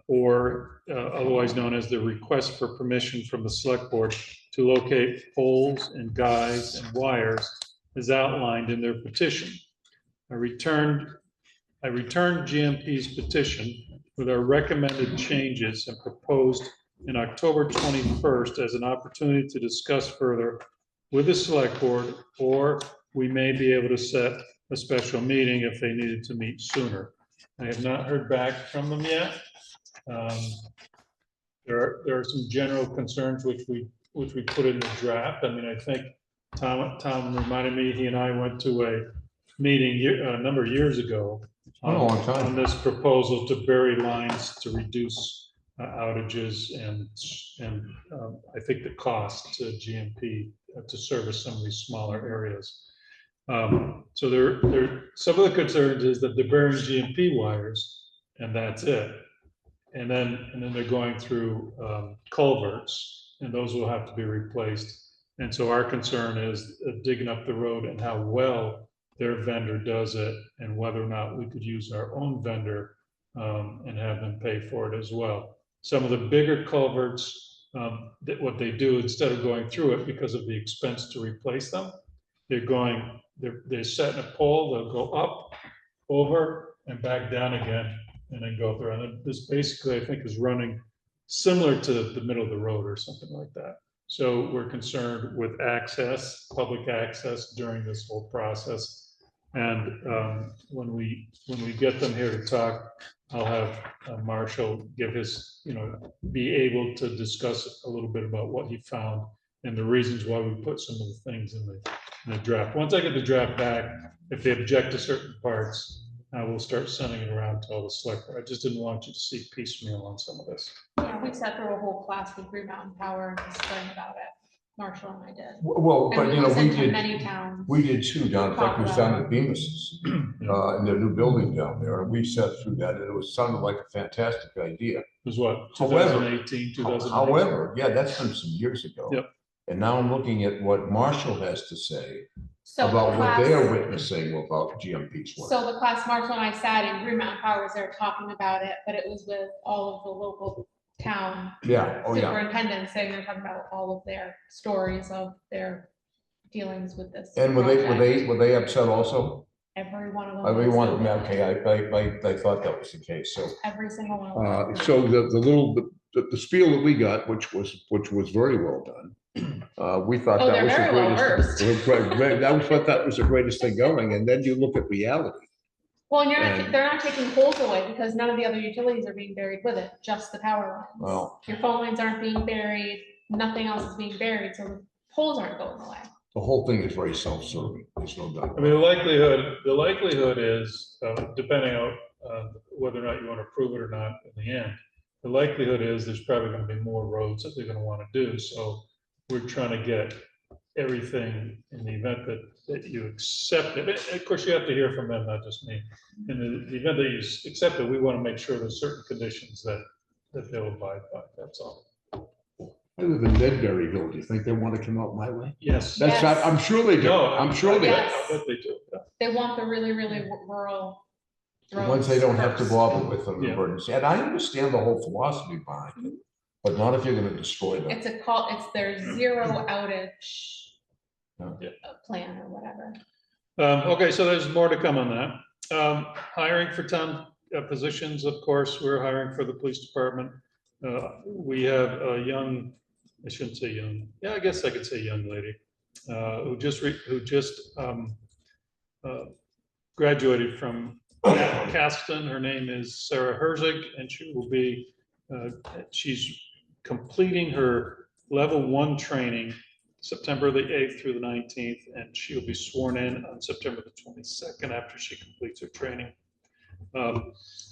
or otherwise known as the request for permission from the select board to locate poles and guys and wires as outlined in their petition. I returned GMP's petition with our recommended changes and proposed in October 21st as an opportunity to discuss further with the select board, or we may be able to set a special meeting if they needed to meet sooner. I have not heard back from them yet. There are some general concerns which we put in the draft. I mean, I think Tom reminded me, he and I went to a meeting a number of years ago on this proposal to bury lines to reduce outages and I think the cost to GMP to service some of these smaller areas. So there some of the concerns is that they're burying GMP wires and that's it. And then they're going through culverts and those will have to be replaced. And so our concern is digging up the road and how well their vendor does it and whether or not we could use our own vendor and have them pay for it as well. Some of the bigger culverts, what they do instead of going through it because of the expense to replace them, they're setting a pole, they'll go up, over, and back down again, and then go through. And this basically, I think, is running similar to the middle of the road or something like that. So we're concerned with access, public access during this whole process. And when we get them here to talk, I'll have Marshall give his, be able to discuss a little bit about what he found and the reasons why we put some of the things in the draft. Once I get the draft back, if they object to certain parts, I will start sending it around to all the select board. I just didn't want you to see piecemeal on some of this. Yeah, we sat through a whole class with Green Mountain Power this spring about it. Marshall and I did. Well, but And we sent to did, many towns. we did too, down, in fact, it was down at Bemis's, in their new building down there, and we sat through that, and it sounded like a fantastic idea. It was what, However, 2018, 2019? However, yeah, that's been some years ago. Yep. And now I'm looking at what Marshall has to say, So about what they class- are witnessing about GMP's work. So the class Marshall and I sat in, Green Mountain Power was there talking about it, but it was with all of the local town Yeah, oh, yeah. superintendents, saying they're talking about all of their stories of their dealings with this. And project. were they upset also? Every one of them. Every was one so of them, bad. okay, I thought that was the case, so. Every single one of them. So the spiel that we got, which was very well done. We thought Oh, that they're was the very well greatest. That was the greatest thing going, and then you look at reality. Well, and And- they're not taking poles away because none of the other utilities are being buried with it, just the power lines. Well, Your phone lines aren't being buried, nothing else is being buried, so the poles aren't going away. the whole thing is very self-serving, there's no doubt. I mean, the likelihood is, depending on whether or not you want to approve it or not in the end, the likelihood is there's probably going to be more roads that they're going to want to do. So we're trying to get everything in the event that you accept it. Of course, you have to hear from them, not just me. In the event that you accept it, we want to make sure there's certain conditions that they'll abide by, that's all. I live in Ledburyville, do you think they want to come out my way? Yes. That's, Yes. I'm sure they do, No, I'm sure they do. Yes. I bet they do. Yeah. They want the really, really rural. The ones they don't have to roads bother with an Yeah. emergency, and I understand the whole philosophy behind it, but not if you're gonna destroy them. It's it's their zero outage Yeah. plan or whatever. Okay, so there's more to come on that. Hiring for town positions, of course, we're hiring for the police department. We have a young, I shouldn't say young, yeah, I guess I could say young lady, who just graduated from Caston. Her name is Sarah Herzig, and she will be, she's completing her level 1 training September the 8th through the 19th, and she'll be sworn in on September the 22nd after she completes her training.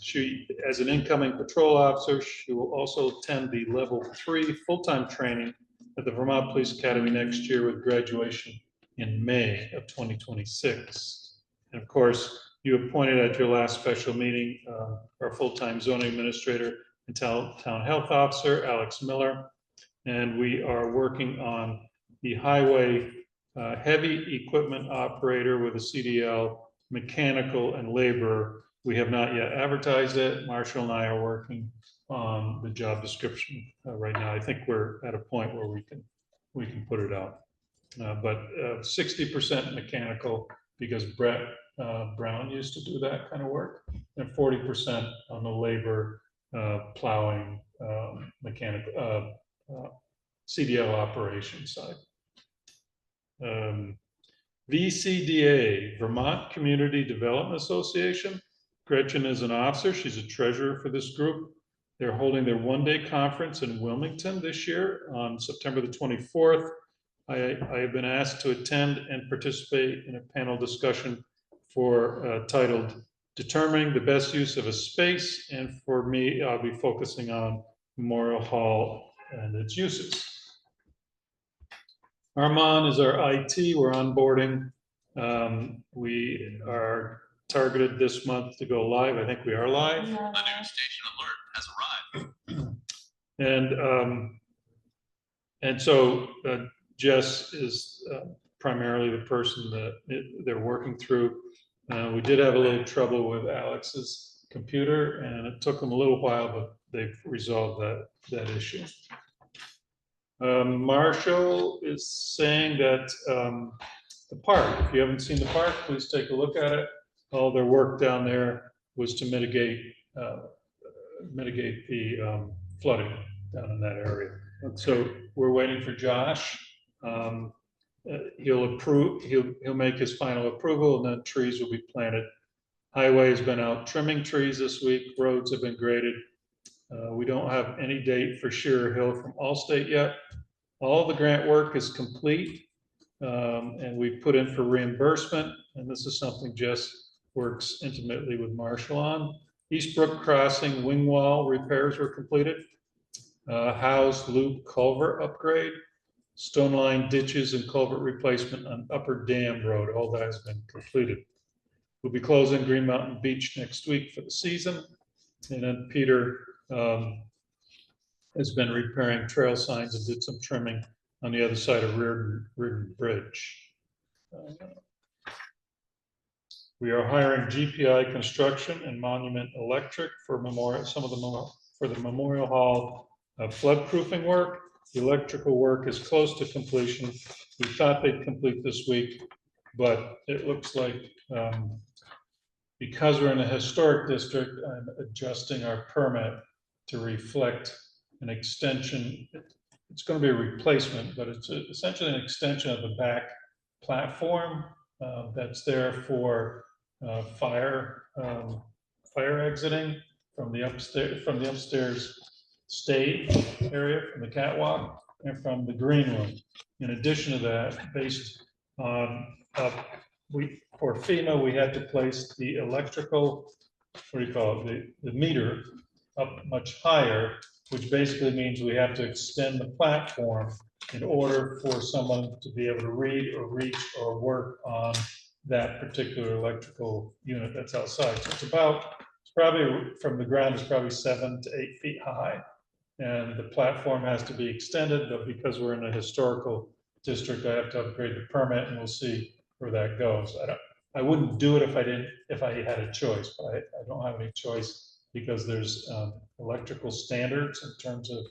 She, as an incoming patrol officer, she will also attend the level 3 full-time training at the Vermont Police Academy next year with graduation in May of 2026. And of course, you appointed at your last special meeting our full-time zoning administrator and town health officer, Alex Miller. And we are working on the highway heavy equipment operator with a CDL, mechanical and labor. We have not yet advertised it. Marshall and I are working on the job description right now. I think we're at a point where we can put it out. But 60% mechanical, because Brett Brown used to do that kind of work, and 40% on the labor, plowing, mechanical, CDL operation side. VCDA, Vermont Community Development Association. Gretchen is an officer. She's a treasurer for this group. They're holding their one-day conference in Wilmington this year on September the 24th. I have been asked to attend and participate in a panel discussion for titled Determining the Best Use of a Space. And for me, I'll be focusing on Memorial Hall and its uses. Armand is our IT. We're onboarding. We are targeted this month to go live. I think we are live. A new station alert has arrived. And so Jess is primarily the person that they're working through. We did have a little trouble with Alex's computer, and it took them a little while, but they've resolved that issue. Marshall is saying that the park, if you haven't seen the park, please take a look at it. All their work down there was to mitigate the flooding down in that area. So we're waiting for Josh. He'll make his final approval, and then trees will be planted. Highway has been out trimming trees this week. Roads have been graded. We don't have any date for Shearer Hill from Allstate yet. All the grant work is complete, and we put in for reimbursement. And this is something Jess works intimately with Marshall on. Eastbrook Crossing wing wall repairs were completed. House Loop culvert upgrade, stone line ditches and culvert replacement on Upper Dam Road. All that has been completed. We'll be closing Green Mountain Beach next week for the season. And then Peter has been repairing trail signs and did some trimming on the other side of Reardon Bridge. We are hiring GPI Construction and Monument Electric for for the Memorial Hall floodproofing work. The electrical work is close to completion. We thought they'd complete this week, but it looks like because we're in a historic district, I'm adjusting our permit to reflect an extension. It's going to be a replacement, but it's essentially an extension of the back platform that's there for fire exiting from the upstairs stage area, from the catwalk, and from the green room. In addition to that, based on for FEMA, we had to place the electrical, what do you call it, the meter up much higher, which basically means we have to extend the platform in order for someone to be able to read or reach or work on that particular electrical unit that's outside. So it's probably from the ground, it's probably 7 to 8 feet high. And the platform has to be extended, but because we're in a historical district, I have to upgrade the permit, and we'll see where that goes. I wouldn't do it if I had a choice, but I don't have any choice because there's electrical standards in terms of,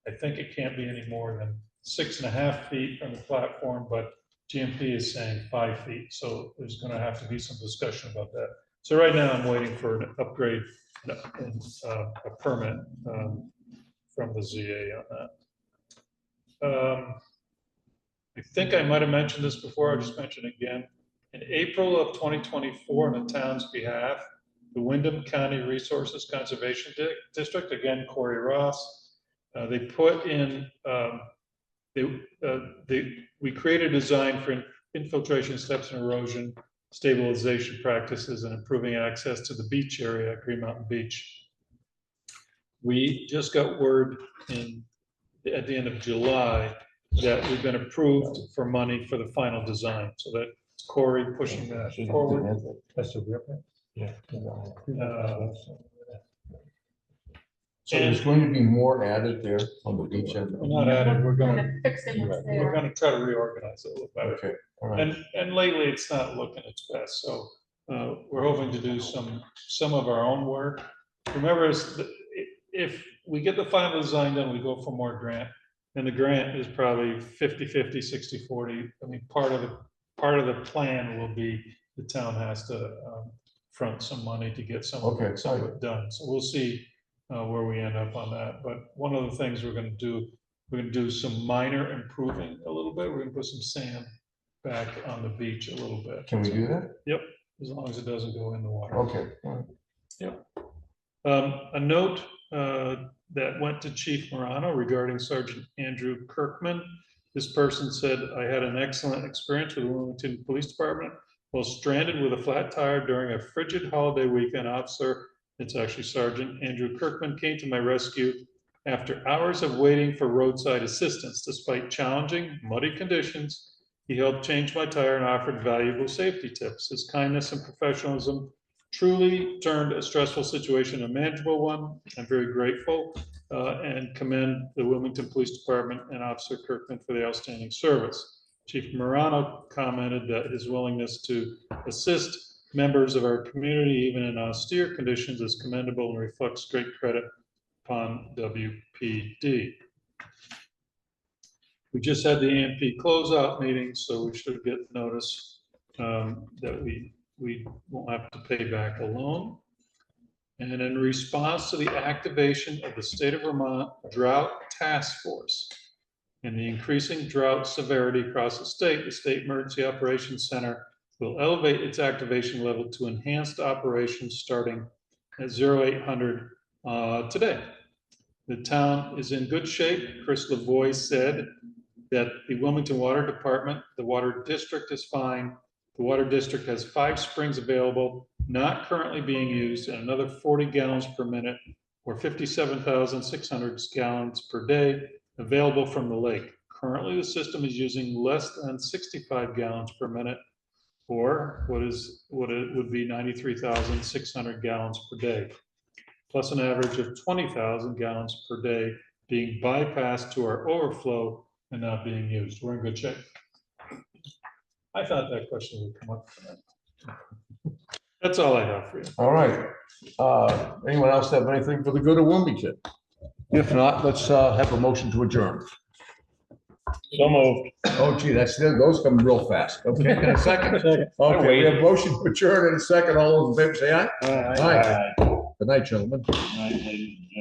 I think it can't be any more than 6.5 feet from the platform, but GMP is saying 5 feet. So there's going to have to be some discussion about that. So right now I'm waiting for an upgrade and a permit from the ZA on that. I think I might have mentioned this before, I'll just mention it again. In April of 2024, on the town's behalf, the Wyndham County Resources Conservation District, again, Corey Ross, they put in, we created a design for infiltration steps and erosion stabilization practices and improving access to the beach area at Green Mountain Beach. We just got word at the end of July that we've been approved for money for the final design. So that's Corey pushing that forward. That's a rip. Yeah. So there's going to be more added there on the beach end? We're not added, we're going to Fixing what's there. We're going to try to reorganize it a little better. Okay, all right. And lately it's not looking its best. So we're hoping to do some of our own work. Remember, if we get the final design done, we go for more grant. And the grant is probably 50-50, 60-40. I mean, part of the plan will be the town has to front some money to get some of it done. So we'll see where we end up on that. But one of the things we're going to do some minor improving a little bit. We're going to put some sand back on the beach a little bit. Can we do that? Yep, as long as it doesn't go in the water. Okay. All right. Yep. A note that went to Chief Morano regarding Sergeant Andrew Kirkman. This person said, I had an excellent experience with the Wilmington Police Department while stranded with a flat tire during a frigid holiday weekend. Officer, it's actually Sergeant Andrew Kirkman, came to my rescue after hours of waiting for roadside assistance. Despite challenging, muddy conditions, he helped change my tire and offered valuable safety tips. His kindness and professionalism truly turned a stressful situation into a manageable one. I'm very grateful and commend the Wilmington Police Department and Officer Kirkman for the outstanding service. Chief Morano commented that his willingness to assist members of our community, even in austere conditions, is commendable and reflects great credit upon WPD. We just had the AMP closeout meeting, so we should get notice that we won't have to pay back a loan. And in response to the activation of the State of Vermont Drought Task Force and the increasing drought severity across the State Emergency Operations Center will elevate its activation level to enhanced operations starting at 0800 today. The town is in good shape. Chris Lavoie said that the Wilmington Water Department, the Water District is fine. The Water District has 5 springs available, not currently being used, and another 40 gallons per minute, or 57,600 gallons per day, available from the lake. Currently, the system is using less than 65 gallons per minute, or what it would be 93,600 gallons per day, plus an average of 20,000 gallons per day being bypassed to our overflow and not being used. We're in good shape. I thought that question would come up tonight. That's all I have for you. All right. Anyone else have anything for the good of Wilmington? If not, let's have a motion to adjourn. So moved. Oh gee, those come real fast. Okay, in a second. Okay, we have motion to adjourn in a second. All those in favor say aye. Aye. Good night, gentlemen. Good night, ladies and gentlemen.